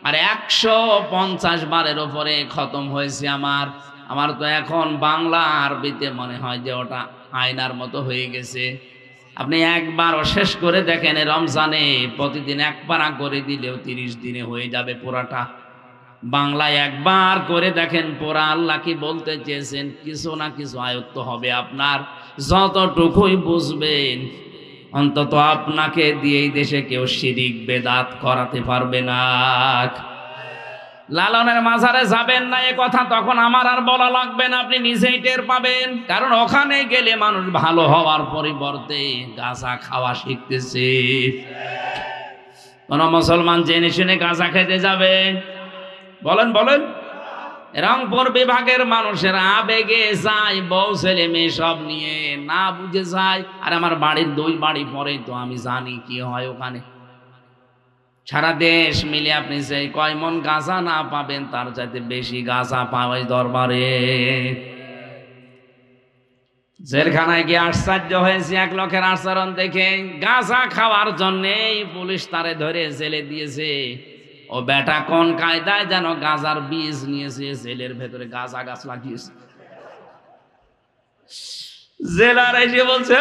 আর 150 বারের উপরে খতম হয়েছে আমার তো এখন বাংলা আরবিতে মনে হয় যে ওটা আয়নার মতো হয়ে গেছে। আপনি একবারও শেষ করে দেখেন, রমজানে প্রতিদিন 1 পারা করে দিলেও 30 দিনে হয়ে যাবে পুরাটা। বাংলায় একবার করে দেখেন পুরা, আল্লাহ কি বলতে চেয়েছেন কিছু না কিছু আয়ত্ত হবে আপনার। যতটুকুই বুঝবেন অন্তত আপনাকে দিয়ে এই দেশে কেউ শিরিক বেদাত করাতে পারবে না। লালনের মাজারে যাবেন না এ কথা তখন আমার আর বলা লাগবে না, আপনি নিজেই টের পাবেন। কারণ ওখানে গেলে মানুষ ভালো হওয়ার পরিবর্তে গাঁজা খাওয়া শিখতেছে। কোন মুসলমান জেনে শুনে গাঁজা খেতে যাবে? বলেন বলেন। রংপুর বিভাগের মানুষের আবেগে যায়, বউ ছেলে মেয়ে সব নিয়ে, না বুঝে যায়। আর আমার বাড়ির 2 বাড়ি পরে তো আমি জানি কি হয় ওখানে। সারা দেশ মিলে আপনি যে কয় মন গাঁজা না পাবেন তার চাইতে বেশি গাঁজা পাওয়াই দরবারে। জেলখানায় গিয়ে আশ্চর্য হয়েছে এক লোকের আচরণ দেখে। গাঁজা খাওয়ার জন্যেই পুলিশ তারে ধরে জেলে দিয়েছে। ও বেটা কোন কায়দায় যেন গাঁজার বীজ নিয়েছে, জেলের ভেতরে গাঁজা গাছ লাগিয়েছে। জেলার এসে বলছে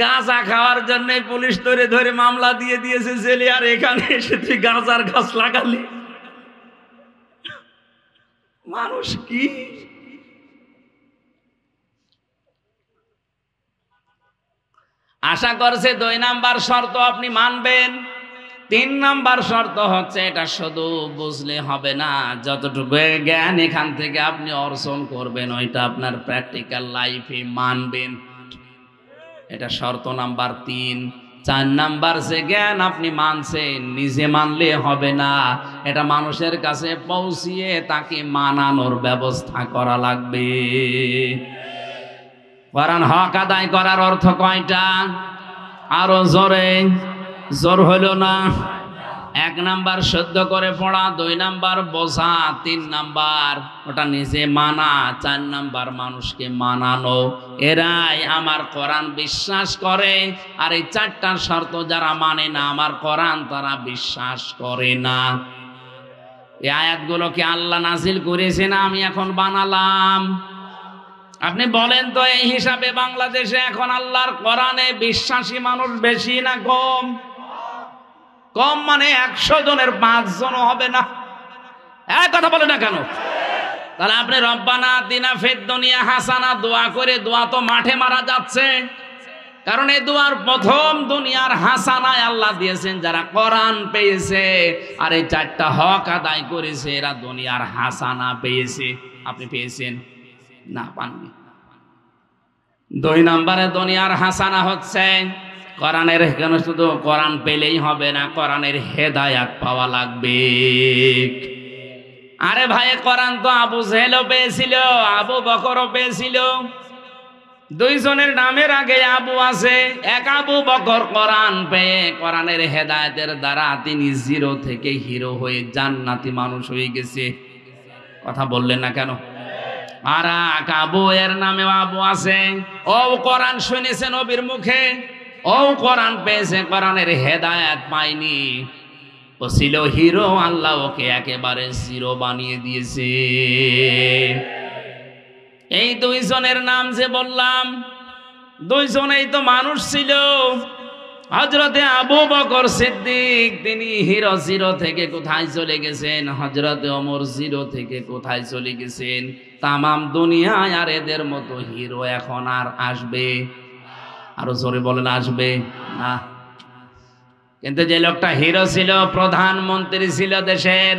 গাঁজা খাওয়ার জন্য পুলিশ ধরে ধরে মামলা দিয়ে দিয়েছে জেলে, আর এখানে এসে তুই গাঁজার গাছ লাগালি। মানুষ কি! আশা করছে 2 নাম্বার শর্ত আপনি মানবেন। 3 নাম্বার শর্ত হচ্ছে এটা শুধু বুঝলে হবে না, যতটুকু জ্ঞান এখান থেকে আপনি অর্জন করবেন ওইটা আপনার প্র্যাকটিক্যাল লাইফে মানবেন। এটা শর্ত নাম্বার 3। 4 নাম্বার যে জ্ঞান আপনি মানছেন নিজে মানলে হবে না, এটা মানুষের কাছে পৌঁছিয়ে তাকে মানানোর ব্যবস্থা করা লাগবে। কোরআন হক আদায় করার অর্থ কয়টা? আরো জোরে, জোর হলো না। 1 নাম্বার সহ্য করে পড়া, 2 নাম্বার বোঝা, 3 নাম্বার ওটা নিজে মানা, 4 নাম্বার মানুষকে মানানো। এরাই আমার কোরআন বিশ্বাস করে। আর এই 4টা শর্ত যারা মানে না আমার কোরআন, তারা বিশ্বাস করে না। এই আয়াতগুলো কি আল্লাহ নাজিল করেছে না আমি এখন বানালাম? আপনি বলেন তো, এই হিসাবে বাংলাদেশে এখন আল্লাহর কোরআনে বিশ্বাসী মানুষ বেশি না কম? কম মানে 100 জনের 5 জনও হবে না। এক কথা বলে না কেন? তাহলে আপনি রব্বানা আতিনা ফিদ দুনিয়া হাসানা দোয়া করে, দোয়া তো মাঠে মারা যাচ্ছে। কারণ এই দোয়ার প্রথম দুনিয়ার হাসানায় আল্লাহ দিয়েছেন যারা কোরআন পেয়েছে, আর এই 4টা হক আদায় করেছে এরা দুনিয়ার হাসানা পেয়েছে। আপনি পেয়েছেন না? পাননি। 2 নম্বরে দুনিয়ার হাসানা হচ্ছে কোরআনের, কেন শুধু কোরআন পেলেই হবে না, কোরআনের হেদায়াত পাওয়া লাগবে। আরে ভাই, কোরআন তো আবু জেহেলও পেয়েছিল, আবু বকরও পেয়েছিল। 2 জনের নামের আগে আবু আছে। এক আবু বকর কোরআন পেয়ে কোরআনের হেদায়েতের দ্বারা তিনি 0 থেকে হিরো হয়ে জান্নাতি মানুষ হয়ে গেছে। কথা বললেন না কেন? আর এক আবু, এর নামে আবু আছে, ও কোরআন শুনেছে নবীর মুখে, ও কোরআন পেয়েছে, কোরআনের হেদায়েত পায়নি, ও ছিল হিরো, আল্লাহ ওকে একেবারে 0 বানিয়ে দিয়েছে। এই 2 জনের নাম যে বললাম, 2 জনেই তো মানুষ ছিল। হযরতে আবু বকর সিদ্দিক তিনি হিরো 0 থেকে কোথায় চলে গেছেন, হযরতে ওমর 0 থেকে কোথায় চলে গেছেন। তামাম দুনিয়ায় আর এদের মতো হিরো এখন আর আসবে? আরো জোরে বলেন, আসবে না। কিন্তু যে লোকটা হিরো ছিল, প্রধানমন্ত্রী ছিল দেশের,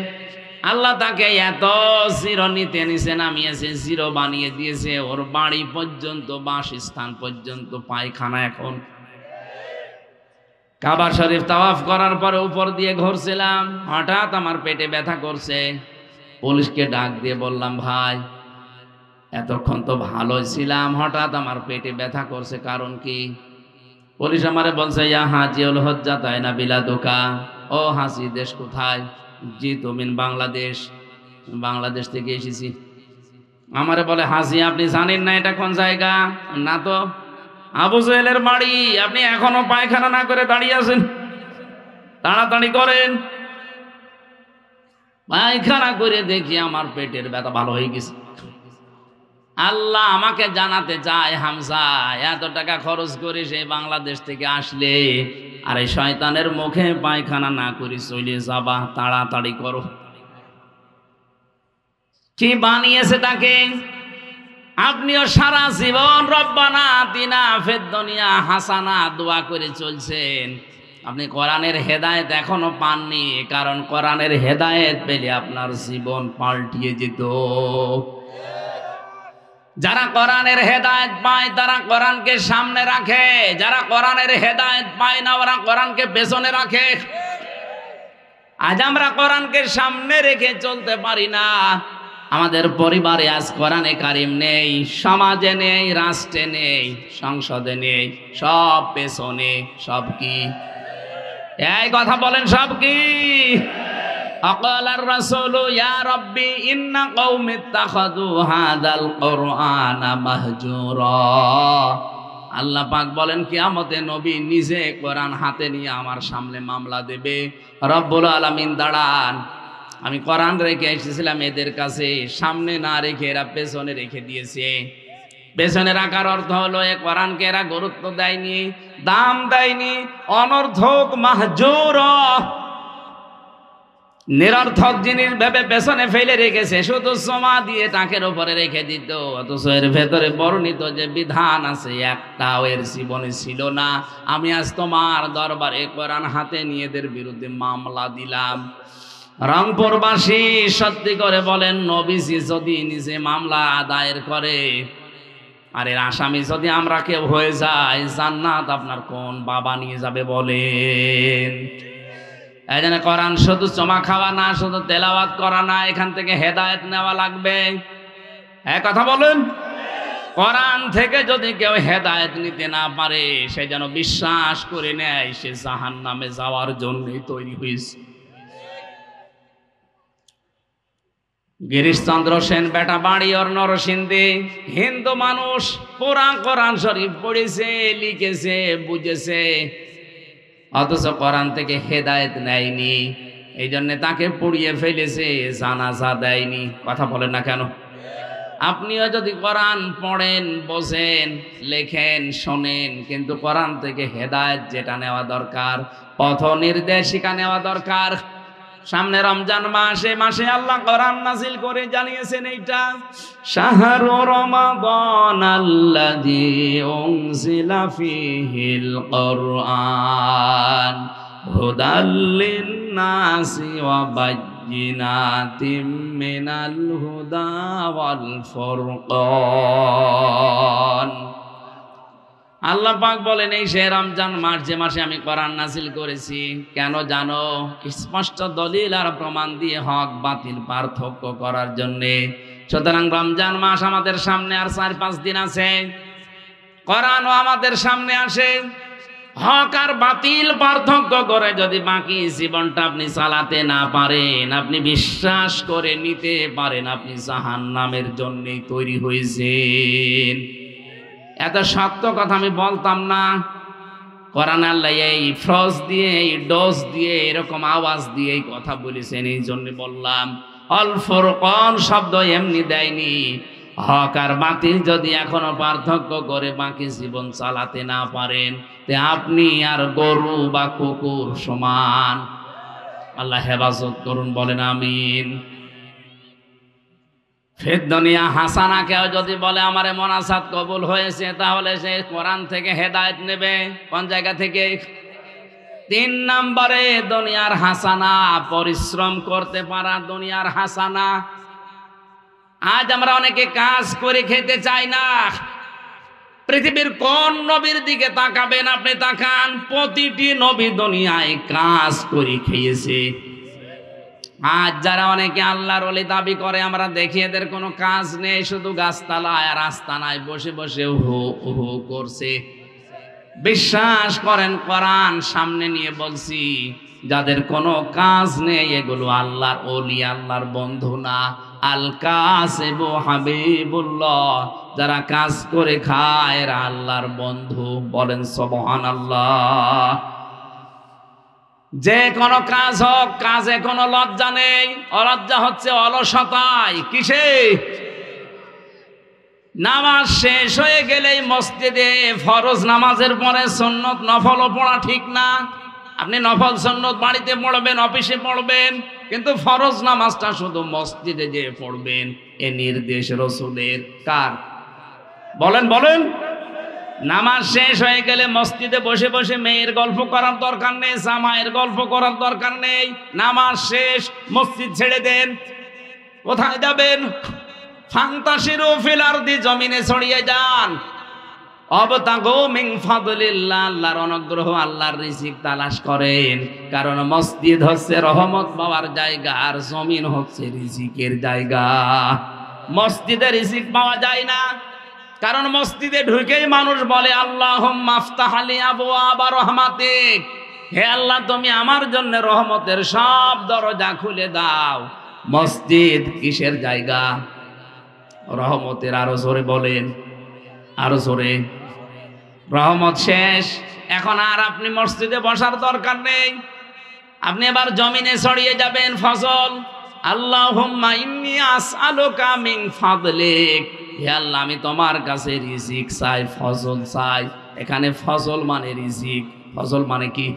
আল্লাহ তাকে এত 0 নিতে নিচে নামিয়েছে, 0 বানিয়ে দিয়েছে। ওর বাড়ি পর্যন্ত, বাসস্থান পর্যন্ত পায়খানা। এখন কাবা শরীফ তাওয়াফ করার পরে উপর দিয়ে ঘুরছিলাম, হঠাৎ আমার পেটে ব্যথা করছে। পুলিশকে ডাক দিয়ে বললাম, ভাই এতক্ষণ তো ভালোই ছিলাম, হঠাৎ আমার পেটে ব্যথা করছে, কারণ কি? পুলিশ আমারে বলছে, ইয়া হাজিউল হজ্জা তাই না বিলাদুকা, ও হাসি দেশ কোথায়? জি তুমিন বাংলাদেশ, বাংলাদেশ থেকে এসেছি। আমারে বলে, হাসি আপনি জানেন না এটা কোন জায়গা? না তো। আবু জেহেলের বাড়ি, আপনি এখনো পায়খানা না করে দাঁড়িয়ে আছেন, তাড়াতাড়ি করেন। পায়খানা করে দেখি আমার পেটের ব্যথা ভালো হয়ে গেছে। আল্লাহ আমাকে জানাতে চায়, হামজা এত টাকা খরচ করে সেই বাংলাদেশ থেকে আসলে আর এই শয়তানের মুখে পায়খানা না করে চলে যাবা, তাড়াতাড়ি করো। কি বানিয়েছে তাকে? আপনিও সারা জীবন রব্বানা আতিনা ফিদ দুনিয়া হাসানা দোয়া করে চলছেন, আপনি কোরআনের হেদায়েত এখনো পাননি, কারণ কোরআনের হেদায়েত পেলে আপনার জীবন পাল্টিয়ে যেত। যারা কোরআনের হেদায়েত পায় তারা কোরআনকে সামনে রাখে, যারা কোরআনের হেদায়েত পায় না ওরা কোরআনকে পেছনে রাখে। আজ আমরা কোরআনকে সামনে রেখে চলতে পারি না। আমাদের পরিবারে আজ কোরআনে কারিম নেই, সমাজে নেই, রাষ্ট্রে নেই, সংসদে নেই, সব পেছনে। সব কি? এই কথা বলেন, সব কি? আকালার রাসূলু ইয়া রাব্বি ইন্না কওমি ইত্তাখাযু হাযাল কুরআনা মাহজুরা। আল্লাহ পাক বলেন, কিয়ামতে নবী নিজে কোরআন হাতে নিয়ে আমার সামনে মামলা দেবে। রব্বুল আলামিন দাঁড়ান, আমি কোরআন রেখে এসেছিলাম এদের কাছে, সামনে না রেখে এরা পেছনে রেখে দিয়েছে। পেছনে রাখার অর্থ হলো এ কোরআনকে এরা গুরুত্ব দেয়নি, দাম দেয়নি, অনর্থক মাহজুর, নিরর্থক জিনিস ভেবে পেছনে ফেলে রেখেছে, শুধু জমা দিয়ে টাকের উপরে রেখে দিত। অথচ এর ভেতরে বর্ণিত যে বিধান আছে একটাও এর জীবনে ছিল না। আমি আজ তোমার দরবারে কোরআন হাতে নিয়ে এদের বিরুদ্ধে মামলা দিলাম। রংপুরবাসী সত্যি করে বলেন, নবীজি যদি নিজে মামলা দায়ের করে আর এর আসামি যদি আমরা কেউ হয়ে যাই, জান্নাত আপনার কোন বাবা নিয়ে যাবে বলেন? এই জন্য কোরআন শুধু চমা খাওয়া না, শুধু তেলাওয়াত করা না, এখান থেকে হেদায়েত নেওয়া লাগবে। এক কথা বলুন, কোরআন থেকে যদি কেউ হেদায়েত নিতে না পারে সে যেন বিশ্বাস করে নেয় সে জাহান্নামে যাওয়ার জন্যই তৈরি হয়েছে। গিরিশচন্দ্র সেন বেটা বাড়ি ওর নরসিংদী, হিন্দু মানুষ, পুরা কোরআন শরীফ পড়েছে, লিখেছে, বুঝেছে, অথচ কোরআন থেকে হেদায়েত নেয়নি। এই জন্য তাকে পুড়িয়ে ফেলেছে, জানাজা দেয়নি। কথা বলেন না কেন? আপনিও যদি কোরআন পড়েন, বোঝেন, লেখেন, শোনেন, কিন্তু কোরআন থেকে হেদায়েত যেটা নেওয়া দরকার, পথ নির্দেশিকা নেওয়া দরকার। সামনে রমজান মাস, এই মাসে আল্লাহ কোরআন নাজিল করে জানিয়েছেন এইটা, শাহরু রমাদান আল্লাযী উনজিলা ফীহিল কুরআন হুদাল লিন-নাসি ওয়া বায়্যিনাতিম মিনাল হুদা ওয়াল ফুরকান। আল্লাহ পাক বলেন, এই সে রমজান মাস যে মাসে আমি কোরআন নাজিল করেছি। কেন জানো? স্পষ্ট দলিল আর প্রমাণ দিয়ে হক বাতিল পার্থক্য করার জন্যে। সুতরাং রমজান মাস আমাদের সামনে আর 4-5 দিন আছে, কোরআনও আমাদের সামনে আসে। হক আর বাতিল পার্থক্য করে যদি বাকি জীবনটা আপনি চালাতে না পারেন, আপনি বিশ্বাস করে নিতে পারেন আপনি জাহান্নামের জন্যই তৈরি হয়েছেন। এত শক্ত কথা আমি বলতাম না। কোরআন আল্লাহ এই ফ্রজ দিয়ে, এই ডোজ দিয়ে, এরকম আওয়াজ দিয়ে এই কথা বলেছেন, এই জন্য বললাম। আল ফুরকান শব্দ এমনি দেয়নি। হক আর বাতিল যদি এখনো পার্থক্য করে বাকি জীবন চালাতে না পারেন, তে আপনি আর গরু বা কুকুর সমান। আল্লাহ হেফাজত করুন, বলেন আমিন। ফিদ দুনিয়া হাসানা কেউ যদি বলে আমারে মোনাজাত কবুল হয়েছে, তাহলে সে কোরআন থেকে হেদায়েত নেবে। কোন জায়গা থেকে? 3 নম্বরে দুনিয়ার হাসানা, পরিশ্রম করতে পারা দুনিয়ার হাসানা। আজ আমরা অনেকে কাজ করে খেতে চাই না। পৃথিবীর কোন নবীর দিকে তাকাবেন আপনি, তাকান, প্রতিটি নবী দুনিয়ায় কাজ করে খেয়েছে। আজ যারা অনেকে আল্লাহর ওলি দাবি করে আমরা দেখি এদের কোনো কাজ নেই, শুধু গাছতলায় আর আস্তানায় বসে বসে হু হু করছে। বিশ্বাস করেন কোরআন সামনে নিয়ে বলছি, যাদের কোনো কাজ নেই এগুলো আল্লাহর ওলি, আল্লাহর বন্ধু না। আল কাসিবু হাবিবুল্লাহ, যারা কাজ করে খায় এরা আল্লাহর বন্ধু। বলেন সুবহানাল্লাহ। যে কোনো কাজ হোক, কাজে কোনো লজ্জা নেই। অলজ্জা হচ্ছে অলসতায়। কিসে? নামাজ শেষ হয়ে গেলেই মসজিদে ফরজ নামাজের পরে সুন্নত নফলও পড়া ঠিক না। আপনি নফল সুন্নত বাড়িতে পড়বেন, অফিসে পড়বেন, কিন্তু ফরজ নামাজটা শুধু মসজিদে যে পড়বেন, এ নির্দেশ রাসূলের। কার? বলেন বলেন। নামাজ শেষ হয়ে গেলে মসজিদে বসে বসে মেয়ের গল্প করার দরকার নেই, জামাইয়ের গল্প করার দরকার নেই। নামাজ শেষ, মসজিদ ছেড়ে দেন। কোথায় যাবেন? ফান্তাশিরু ফিল আরদি, জমিনে ছড়িয়ে যান। অবতাগু মিন ফাদলিল্লাহ, আল্লাহর অনুগ্রহ, আল্লাহর রিজিক তালাশ করেন। কারণ মসজিদ হচ্ছে রহমত পাওয়ার জায়গা, আর জমিন হচ্ছে রিজিকের জায়গা। মসজিদে রিজিক পাওয়া যায় না, কারণ মসজিদে ঢুকেই মানুষ বলে আল্লাহুম্মা আফতাহ লি আবওয়াবা রাহমাতিক, হে আল্লাহ তুমি আমার জন্য রহমতের সব দরজা খুলে দাও। মসজিদ কিসের জায়গা? রহমতের। আরো জোরে বলেন, আরো জোরে। রহমত শেষ, এখন আর আপনি মসজিদে বসার দরকার নেই। আপনি এবার জমিনে ছড়িয়ে যাবেন ফসল। আল্লাহুম্মা ইন্নী আসআলুকা মিন ফাদলিক, হে আল্লাহ আমি তোমার কাছে রিজিক চাই, ফসল চাই। এখানে ফসল মানে রিজিক, ফসল মানে কি?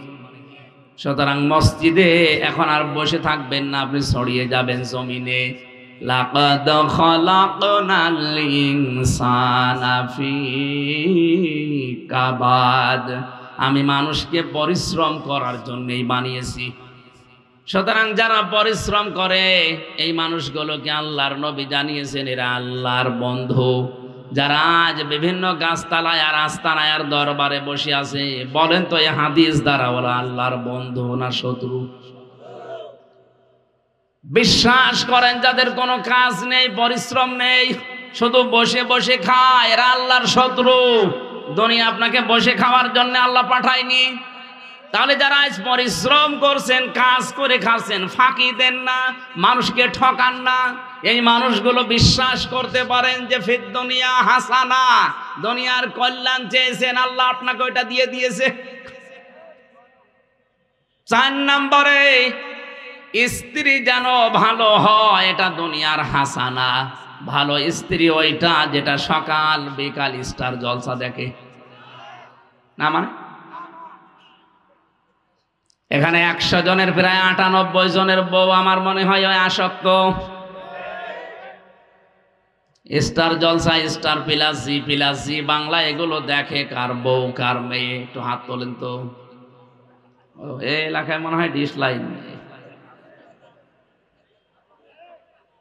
সুতরাং মসজিদে এখন আর বসে থাকবেন না, আপনি ছড়িয়ে যাবেন জমিনে। লাকাদ খালাকনাল ইনসানা ফি কাবাদ, আমি মানুষকে পরিশ্রম করার জন্যই বানিয়েছি। সুতরাং যারা পরিশ্রম করে এই মানুষগুলোকে আল্লাহর নবী জানিয়েছেন এরা আল্লাহর বন্ধু। যারা আজ বিভিন্ন গাছতলায় আর আস্তানায় আর দরবারে বসে আছে, বলেন তো এই হাদিস দ্বারা ওরা আল্লাহর বন্ধু না শত্রু? বিশ্বাস করেন যাদের কোনো কাজ নেই, পরিশ্রম নেই, শুধু বসে বসে খায়, এরা আল্লাহর শত্রু। দুনিয়া আপনাকে বসে খাওয়ার জন্য আল্লাহ পাঠায়নি। তাহলে যারা আজ পরিশ্রম করছেন, কাজ করে খাচ্ছেন, ফাঁকি দেন না, মানুষকে ঠকান না, এই মানুষগুলো বিশ্বাস করতে পারেন যে ফিদ দুনিয়া হাসানা, দুনিয়ার কল্যাণ চেয়েছেন, আল্লাহ আপনাকে ওইটা দিয়ে দিয়েছে। 4 নম্বরে স্ত্রী যেন ভালো হয়, এটা দুনিয়ার হাসানা। ভালো স্ত্রী ওইটা যেটা সকাল বিকাল স্টার জলসা দেখে না। মানে এখানে 100 জনের প্রায় 98 জনের বউ আমার মনে হয় ওই আসক্ত। স্টার জলসা, স্টার প্লাস জি বাংলা এগুলো দেখে কার বউ কার মেয়ে? একটু হাত তোলেন তো। এই এলাকায় মনে হয় ডিশ লাইন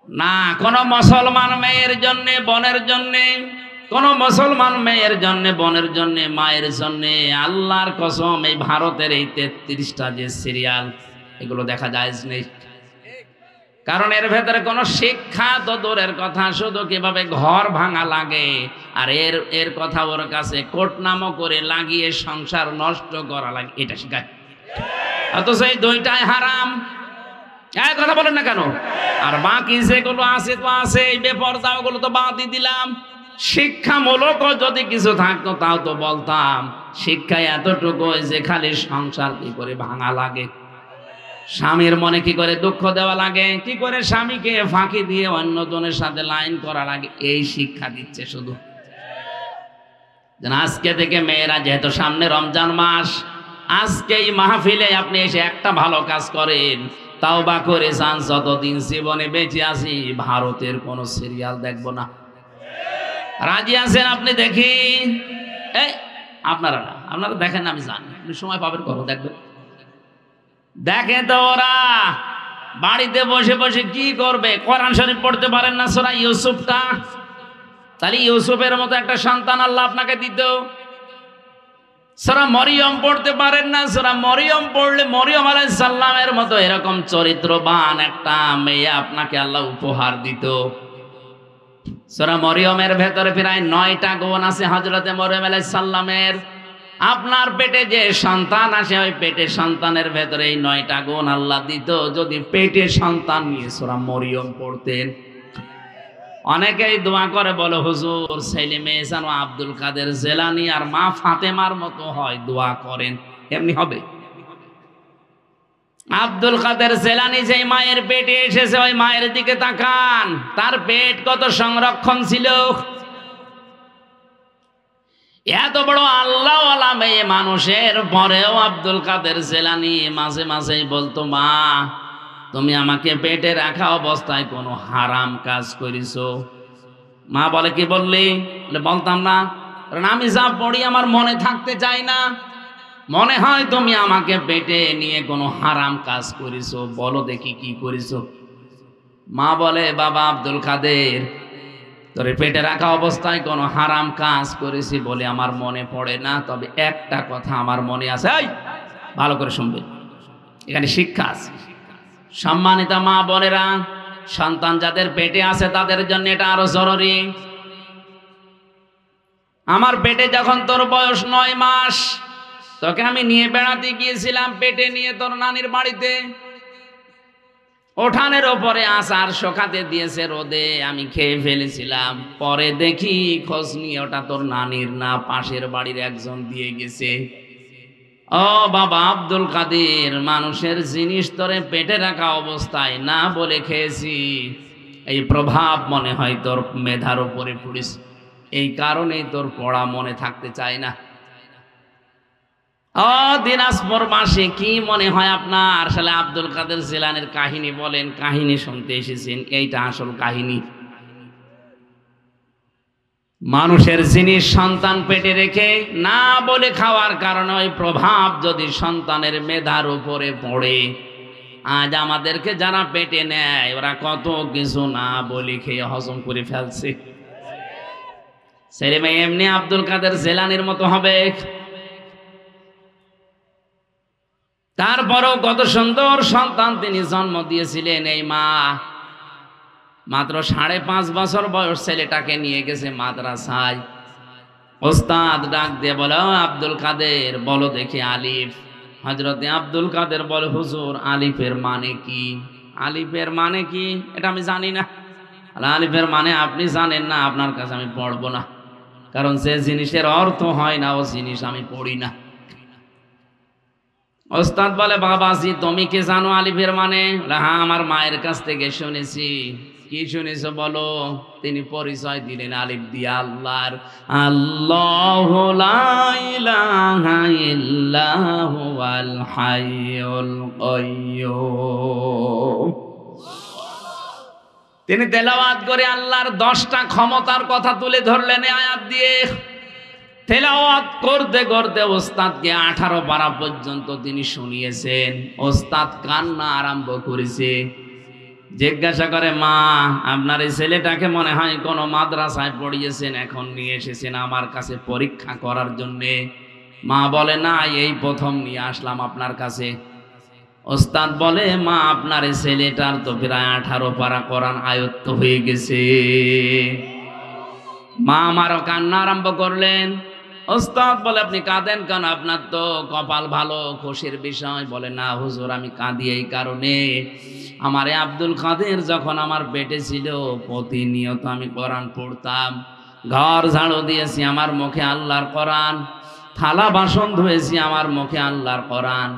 না। কোন মুসলমান মেয়ের জন্য, বোনের জন্য, কোন মুসলমান মেয়ের জন্য, বোনের জন্য, মায়ের জন্য আল্লাহর কসম এই ভারতের এই 33টা যে সিরিয়াল এগুলো দেখা যায় নেই। কারণ এর ভেতরে কোনো শিক্ষা তো দূরের কথা, শুধু কিভাবে ঘর ভাঙা লাগে আর এর কথা ওর কাছে কোট নামও করে লাগিয়ে সংসার নষ্ট করা লাগে, এটা শেখায়। অথচ এই 2টাই হারাম। এই কথা বলেন না কেন? আর বাকি যেগুলো আছে তো আছে, এই বেপরদা ওগুলো তো বাদই দিলাম। শিক্ষামূলক যদি কিছু থাকতো তাও তো বলতাম। শিক্ষায় এতটুকু যে খালি সংসার কি করে ভাঙা লাগে, স্বামীর মনে কি করে দুঃখ দেওয়া লাগে, কি করে স্বামীকে ফাঁকি দিয়ে অন্যজনের সাথে লাইন করা লাগে, এই শিক্ষা দিচ্ছে শুধু। আজকে থেকে মেয়েরা, যেহেতু সামনে রমজান মাস, আজকে এই মাহফিলে আপনি এসে একটা ভালো কাজ করেন, তাওবা করে যান, যতদিন জীবনে বেঁচে আছি ভারতের কোন সিরিয়াল দেখবো না। রাজি আছেন আপনি? দেখি এই আপনারা না, আপনারা দেখেন না, আমি জানি আপনি সময় পাবেন কখন দেখবেন। দেখে তো ওরা বাড়িতে বসে বসে কি করবে? কোরআন শরীফ পড়তে পারেন না সূরা ইউসুফটা? তাহলে ইউসুফের মতো একটা সন্তান আল্লাহ আপনাকে দিত। সূরা মরিয়ম পড়তে পারেন না? সূরা মরিয়ম পড়লে মরিয়ম আলাইহিস সালামের মতো এরকম চরিত্রবান একটা মেয়ে আপনাকে আল্লাহ উপহার দিত। সূরা মরিয়মের ভেতরে প্রায় 9টা গুণ আছে হযরতে মরিয়ম আলাইহিস সালামের। আপনার পেটে যে সন্তান আসে ওই পেটে সন্তানের ভেতরে এই 9টা গুণ আল্লাহ দিত যদি পেটে সন্তান নিয়ে সূরা মরিয়ম পড়তেন। অনেকেই দোয়া করে বলে হুজুর ছেলে মেয়ে যেন আব্দুল কাদের জেলানি আর মা ফাতেমার মতো হয়, দোয়া করেন। এমনি হবে? আব্দুল কাদের জেলানি যে মায়ের পেটে এসেছে ওই মায়ের দিকে তাকান, তার পেট কত সংরক্ষণ ছিল। এত বড় আল্লাহওয়ালা মেয়ে মানুষের পরেও আব্দুল কাদের জেলানি মাঝে মাঝেই বলতো, মা তুমি আমাকে পেটে রাখা অবস্থায় কোনো হারাম কাজ করেছো? মা বলে, কি বললি? বলতাম না, কারণ আমি যা পড়ি আমার মনে থাকতে চাই না, মনে হয় তুমি আমাকে পেটে নিয়ে কোনো হারাম কাজ করেছো, বলো দেখি কি করেছো। মা বলে, বাবা আব্দুল কাদের, তোর পেটে রাখা অবস্থায় কোনো হারাম কাজ করেছি বলে আমার মনে পড়ে না, তবে একটা কথা আমার মনে আছে। এই ভালো করে শুনবে, এখানে শিক্ষা আছে। সম্মানিতা মা বোনেরা, সন্তান যাদের পেটে আছে তাদের জন্য এটা আরো জরুরি। আমার পেটে যখন তোর বয়স 9 মাস, তোকে আমি নিয়ে বেড়াতে গিয়েছিলাম পেটে নিয়ে তোর নানির বাড়িতে। ওঠানের ওপরে আচার শোকাতে দিয়েছে রোদে, আমি খেয়ে ফেলেছিলাম। পরে দেখি খোঁজ নিয়ে ওটা তোর নানির না, পাশের বাড়ির একজন দিয়ে গেছে। ও বাবা আব্দুল কাদের, মানুষের জিনিস তোরে পেটে রাখা অবস্থায় না বলে খেয়েছি, এই প্রভাব মনে হয় তোর মেধার উপরে পড়িস, এই কারণেই তোর পড়া মনে থাকতে চায় না। ও দিনাজপুরবাসী, কি মনে হয় আপনার? আসলে আব্দুল কাদের জিলানীর কাহিনী বলেন, কাহিনী শুনতে এসেছেন, এইটা আসল কাহিনী। মানুষের জিনিস সন্তান পেটে রেখে না বলে খাওয়ার কারণে ওই প্রভাব যদি সন্তানের মেধার উপরে পড়ে, আজ আমাদেরকে যারা পেটে নেয় ওরা কত কিছু না বলে খেয়ে হজম করে ফেলছে। ছেলে মেয়ে এমনি আব্দুল কাদের জিলানীর মতো হবে? তারপরেও কত সুন্দর সন্তান তিনি জন্ম দিয়েছিলেন। এই মা মাত্র 5.5 বছর বয়স ছেলেটাকে নিয়ে গেছে মাদ্রাসায়। ওস্তাদ ডাক দিয়ে বলে, আব্দুল কাদের বলো দেখি আলিফ। হযরতে আব্দুল কাদের বলে, হুজুর আলিফের মানে কি? আলিফের মানে কি এটা আমি জানি না। আলিফের মানে আপনি জানেন না, আপনার কাছে আমি পড়বো না, কারণ যে জিনিসের অর্থ হয় না ও জিনিস আমি পড়ি না। ওস্তাদ বলে, বাবাজি তুমি কি জানো আলিফের মানে? হ্যাঁ, আমার মায়ের কাছ থেকে শুনেছি। কি শুনেছো বলো? তিনি পরিচয় দিলেন আলিফ দিয়া আল্লাহর। আল্লাহু লা ইলাহা ইল্লা হুয়াল হাইয়ুল কাইয়্যুম। তিনি তেলাওয়াত করে আল্লাহর 10টা ক্ষমতার কথা তুলে ধরলেন আয়াত দিয়ে। তেলাওয়াত করতে করতে ওস্তাদকে 18 পারা পর্যন্ত তিনি শুনিয়েছেন। ওস্তাদ কান্না আরম্ভ করেছে। জিজ্ঞাসা করে, মা আপনার এই ছেলেটাকে মনে হয় কোনো মাদ্রাসায় পড়িয়েছেন, এখন নিয়ে এসেছেন আমার কাছে পরীক্ষা করার জন্যে। মা বলে, না এই প্রথম নিয়ে আসলাম আপনার কাছে। ওস্তাদ বলে, মা আপনার এই ছেলেটার তো প্রায় 18 পারা কোরআন আয়ত্ত হয়ে গেছে। মা আমারও কান্না আরম্ভ করলেন। ওস্তাদ বলে, আপনি কাঁদেন কেন? আপনার তো কপাল ভালো, খুশির বিষয়। বলে, না হুজুর আমি কাঁদি এই কারণে, আমারে আব্দুল কাদের যখন আমার পেটে ছিল প্রতিনিয়ত আমি কোরআন পড়তাম, ঘর ঝাড়ু দিয়েছি আমার মুখে আল্লাহর কোরআন, থালা বাসন ধুয়েছি আমার মুখে আল্লাহর কোরআন,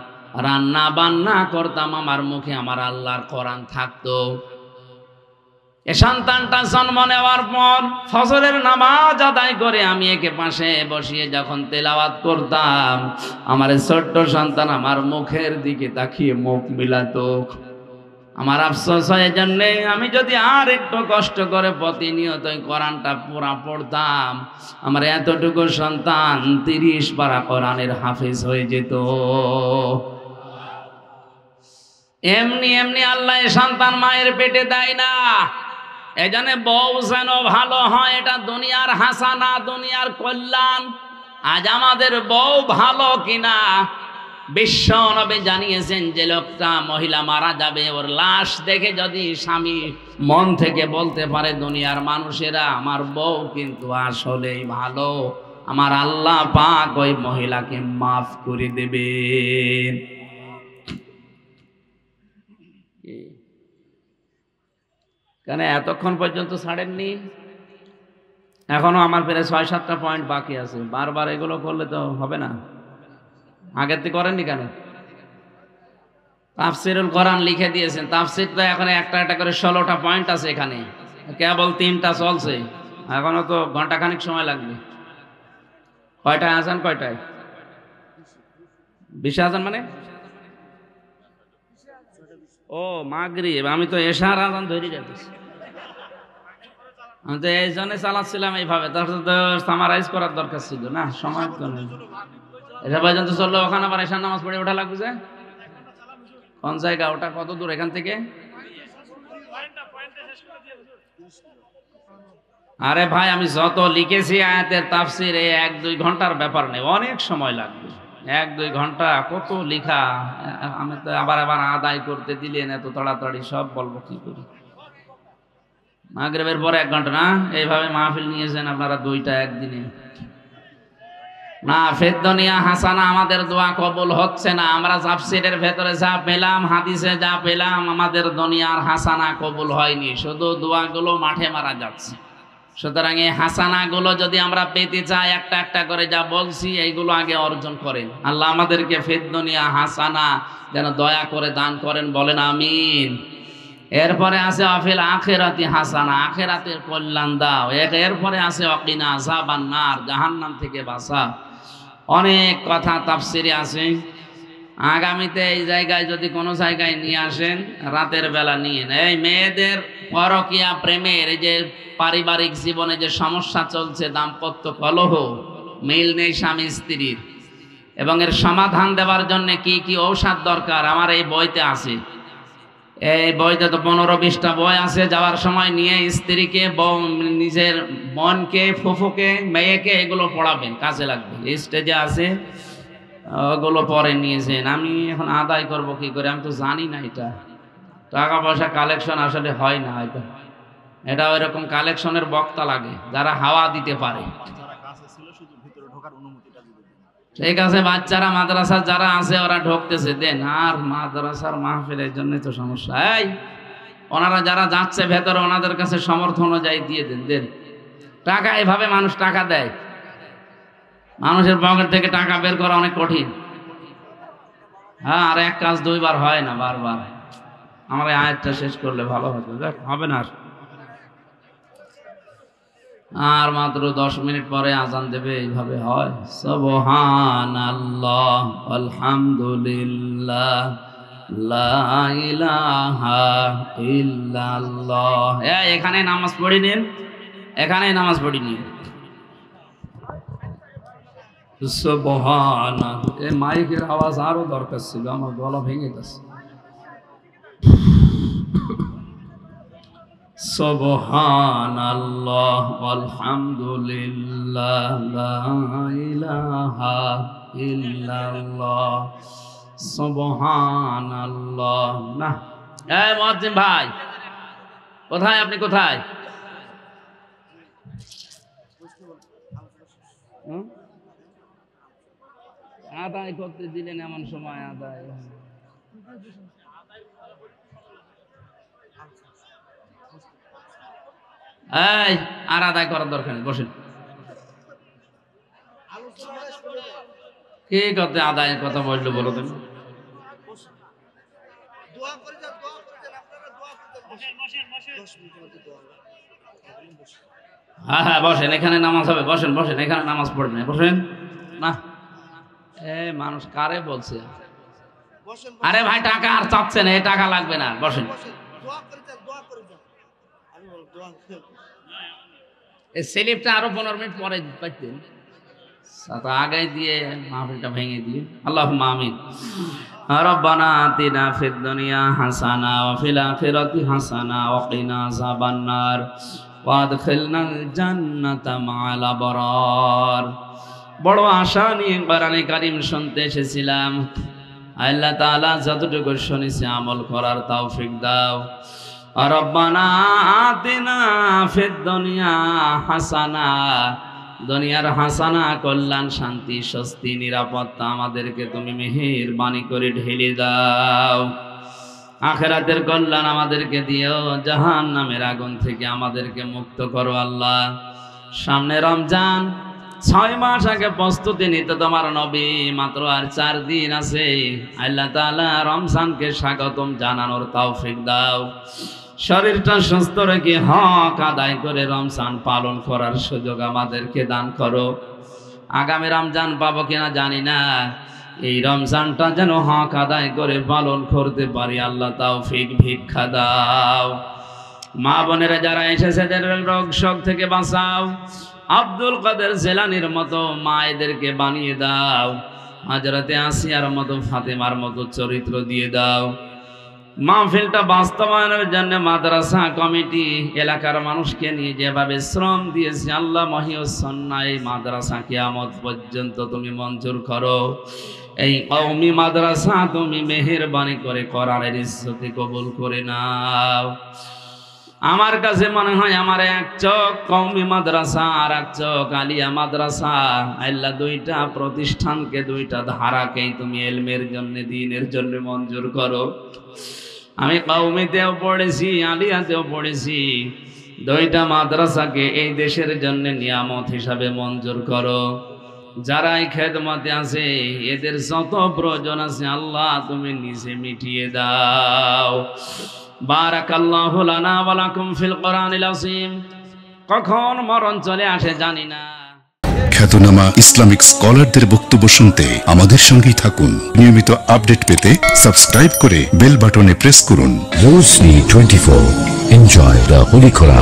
রান্না বান্না করতাম আমার মুখে আমার আল্লাহর কোরআন থাকতো। এ সন্তানটা জন্ম নেওয়ার পর ফজরের নামাজ আদায় করে আমি একে পাশে বসিয়ে যখন তেলাওয়াত করতাম, আমার ছোট্ট সন্তান আমার মুখের দিকে তাকিয়ে মুখ মিলাতো। আমার আফসোস হয় জন্যে, আমি যদি আর একটু কষ্ট করে প্রতিনিয়ত কোরআনটা পুরা পড়তাম, আমার এতটুকু সন্তান 30 পারা কোরআনের হাফেজ হয়ে যেত। এমনি এমনি আল্লাহ সন্তান মায়ের পেটে দেয় না। এজন্য বউ যেন ভালো হয়, এটা দুনিয়ার হাসানা, দুনিয়ার কল্যাণ। আজ আমাদের বউ ভালো কিনা বিশ্ব নবী জানিয়েছেন, যে লোকটা মহিলা মারা যাবে ওর লাশ দেখে যদি স্বামী মন থেকে বলতে পারে দুনিয়ার মানুষেরা আমার বউ কিন্তু আসলেই ভালো, আমার আল্লাহ পাক ওই মহিলাকে মাফ করে দেবে। কেন এতক্ষণ পর্যন্ত ছাড়েননি? এখনো আমার প্রায় 6-7টা পয়েন্ট বাকি আছে। বারবার এগুলো করলে তো হবে না। আগের থেকে করেননি কেন? তাফসিরুল কোরআন লিখে দিয়েছেন, তাফসির তো এখন একটা একটা করে 16টা পয়েন্ট আছে, এখানে কেবল 3টা চলছে, এখনো তো ঘন্টাখানিক সময় লাগবে। কয়টায় আজান? কয়টায়? 20 আজান মানে? ও মাগরিব, আমি তো এশার আজান ধরে রেখেছি। আমি তো এই জন্য চালাচ্ছিলাম এইভাবে, তারপর তো সামারাইজ করার দরকার ছিল না, সময় তো নেই। এটা পর্যন্ত চললো, ওখানে আবার এশার নামাজ পড়ে ওঠা লাগবে। যে কোন জায়গা ওটা, কত দূর এখান থেকে? আরে ভাই, আমি যত লিখেছি আয়াতের তাফসির, এই 1-2 ঘন্টার ব্যাপার নেই, অনেক সময় লাগবে। 1-2 ঘন্টা কত লিখা, আমি তো আবার আদায় করতে দিলেন এত তাড়াতাড়ি, সব বলবো কি করি। মাগরিবের পরে 1 ঘন্টা না, এইভাবে মাহফিল নিয়েছেন আপনারা 2টা একদিনে না। ফিদ দুনিয়া হাসানা, আমাদের দোয়া কবুল হচ্ছে না। আমরা তাফসীরের ভেতরে যা পেলাম, হাদিসে যা পেলাম, আমাদের দুনিয়ার হাসানা কবুল হয়নি, শুধু দোয়াগুলো মাঠে মারা যাচ্ছে। সুতরাং এই হাসানাগুলো যদি আমরা পেতে চাই, একটা একটা করে যা বলছি এইগুলো আগে অর্জন করেন। আল্লাহ আমাদেরকে ফিদ দুনিয়া হাসানা যেন দয়া করে দান করেন, বলেন আমিন। এরপরে আছে আফিল আখিরাতি হাসানা, আখিরাতের কল্যাণ দাও। এরপরে আছে ওয়াকিনা আযাবান নার, জাহান্নাম থেকে বাঁচা। অনেক কথা তাফসিরে আছে। আগামীতে এই জায়গায় যদি কোনো জায়গায় নিয়ে আসেন, রাতের বেলা নিয়ে এই মেয়েদের পরকীয়া প্রেমের, এই যে পারিবারিক জীবনে যে সমস্যা চলছে, দাম্পত্য কলহ, মিল নেই স্বামী স্ত্রীর, এবং এর সমাধান দেওয়ার জন্য কি কি ঔষধ দরকার, আমার এই বইতে আছে। এই বইতে তো 15-20টা বই আছে। যাওয়ার সময় নিয়ে স্ত্রীকে, নিজের বোনকে, ফুফুকে, মেয়েকে এগুলো পড়াবেন, কাজে লাগবে। স্টেজে আছে, ওগুলো পরে নিয়েছেন। আমি এখন আদায় করব কি করে, আমি তো জানি না। এটা টাকা পয়সা কালেকশন আসলে হয় না হয়তো, এটা ওই রকম কালেকশনের বক্তা লাগে যারা হাওয়া দিতে পারে। ঠিক আছে, বাচ্চারা মাদ্রাসা যারা আছে ওরা ঢুকতেছে, দেন। আর মাদ্রাসার মাহফিলের জন্য তো সমস্যা। এই ওনারা যারা যাচ্ছে ভেতরে, ওনাদের কাছে সমর্থন অনুযায়ী দিয়ে দেন, দেন টাকা। এভাবে মানুষ টাকা দেয়, মানুষের পকেট থেকে টাকা বের করা অনেক কঠিন। হ্যাঁ, আর এক কাজ 2 বার হয় না, বারবার। আমার এই আয়াতটা শেষ করলে ভালো হতো। দেখ, হবে না আর মাত্র 10 মিনিট পরে আজান দেবে, এইভাবে হয়। সুবহানাল্লাহ, আলহামদুলিল্লাহ, লা ইলাহা ইল্লাল্লাহ। এখানে নামাজ পড়ে নিন, এখানে নামাজ পড়ে নিন। সুবহানাল্লাহ। এই মাইকের আওয়াজ আরো দরকার ছিল, আমার গলা ভেঙে গেছে। সুবহানাল্লাহ, আলহামদুলিল্লাহ, লা ইলাহা ইল্লাল্লাহ, সুবহানাল্লাহ। না, এই মুয়াজ্জিন ভাই, কোথায় আপনি? কোথায়? আদায় করতে দিলেন এমন সময় আদায়। এই আর আদায় করার দরকার নেই, বসেন। কি করতে আদায়ের কথা বললো বলো তুমি? হ্যাঁ হ্যাঁ, বসেন, এখানে নামাজ হবে। বসেন বসেন, এখানে নামাজ পড়বেন, বসেন না। মানুষ কারে বলছে? আরে ভাই, টাকা আর চাচ্ছে না, এই টাকা লাগবে না, বসেন। এই স্লিপটা আরো 15 মিনিট পরে পাইতেন, আগে দিয়ে মাহফিলটা ভেঙে দিয়ে। আল্লাহুম্মা আমিন। রব্বানা আতিনা ফিদ দুনিয়া হাসানা ওয়া ফিল আখিরাতি হাসানা ওয়া কিনা আযাবান নার ওয়া আদখিলনাল জান্নাতা মা'আল আবরার। বড় আশা নিয়ে কোরআনে কারীম শুনতে এসেছিলাম। আল্লাহ তাআলা যতটুকু শুনেছি আমল করার তৌফিক দাও। রব্বানা আতিনা ফিদ দুনিয়া হাসানা, দুনিয়ার হাসানা কল্যাণ শান্তি স্বস্তি নিরাপত্তা আমাদেরকে তুমি মেহেরবানি করে ঢেলে দাও। আখিরাতের কল্যাণ আমাদেরকে দিও, জাহান্নামের আগুন থেকে আমাদেরকে মুক্ত করো আল্লাহ। সামনে রমজান, 6 মাস আগে প্রস্তুতি নিতে তোমার নবী, মাত্র আর 4 দিন আছে। আল্লাহ তাআলা রমজানকে স্বাগতম জানানোর তৌফিক দাও। শরীরটা সুস্থ রেখে হক আদায় করে রমজান পালন করার সুযোগ আমাদেরকে দান করো। আগামী রমজান পাবো কিনা জানি না, এই রমজানটা যেন হক আদায় করে পালন করতে পারি আল্লাহ তৌফিক ভিক্ষা দাও। মা বোনেরা যারা এসেছে তাদের রোগ শোক থেকে বাঁচাও। আব্দুল কাদের জিলানীর মতো মায়েদেরকে বানিয়ে দাও। হযরতে আসিয়ার মতো ফাতেমার মতো চরিত্র দিয়ে দাও। মাহফিলটা বাস্তবায়নের জন্য মাদ্রাসা কমিটি এলাকার মানুষকে নিয়ে যেভাবে শ্রম দিয়েছে আল্লাহ মহিউসন্না এই মাদ্রাসা কিয়ামত পর্যন্ত তুমি মঞ্জুর করো। এই কওমি মাদ্রাসা তুমি মেহেরবানি করে কোরআনের ইজ্জতে কবুল করে নাও। আমার কাছে মনে হয় আমার এক চোখ কওমি মাদ্রাসা আর এক চোখ আলিয়া মাদ্রাসা, আল্লাহ দুইটা প্রতিষ্ঠানকে দুইটা ধারাকেই তুমি ইলমের জন্য দ্বীনের জন্য মঞ্জুর করো। আমি কওমিতেও পড়েছি আলিয়াতেও পড়েছি, দুইটা মাদ্রাসাকে এই দেশের জন্য নিয়ামত হিসাবে মঞ্জুর করো। যারা এই খেদমতে আছে এদের যত প্রয়োজন আছে আল্লাহ তুমি নিজে মিটিয়ে দাও। বারাকাল্লাহু লানা ওয়া লাকুম ফিল কোরআনিল আযীম। কখন মরণ চলে আসে জানি না। খ্যাতনামা ইসলামিক স্কলারদের বক্তব্য শুনতে আমাদের সঙ্গেই থাকুন। নিয়মিত আপডেট পেতে সাবস্ক্রাইব করে বেল বাটনে প্রেস করুন। Rosni 24. Enjoy the Holy Quran.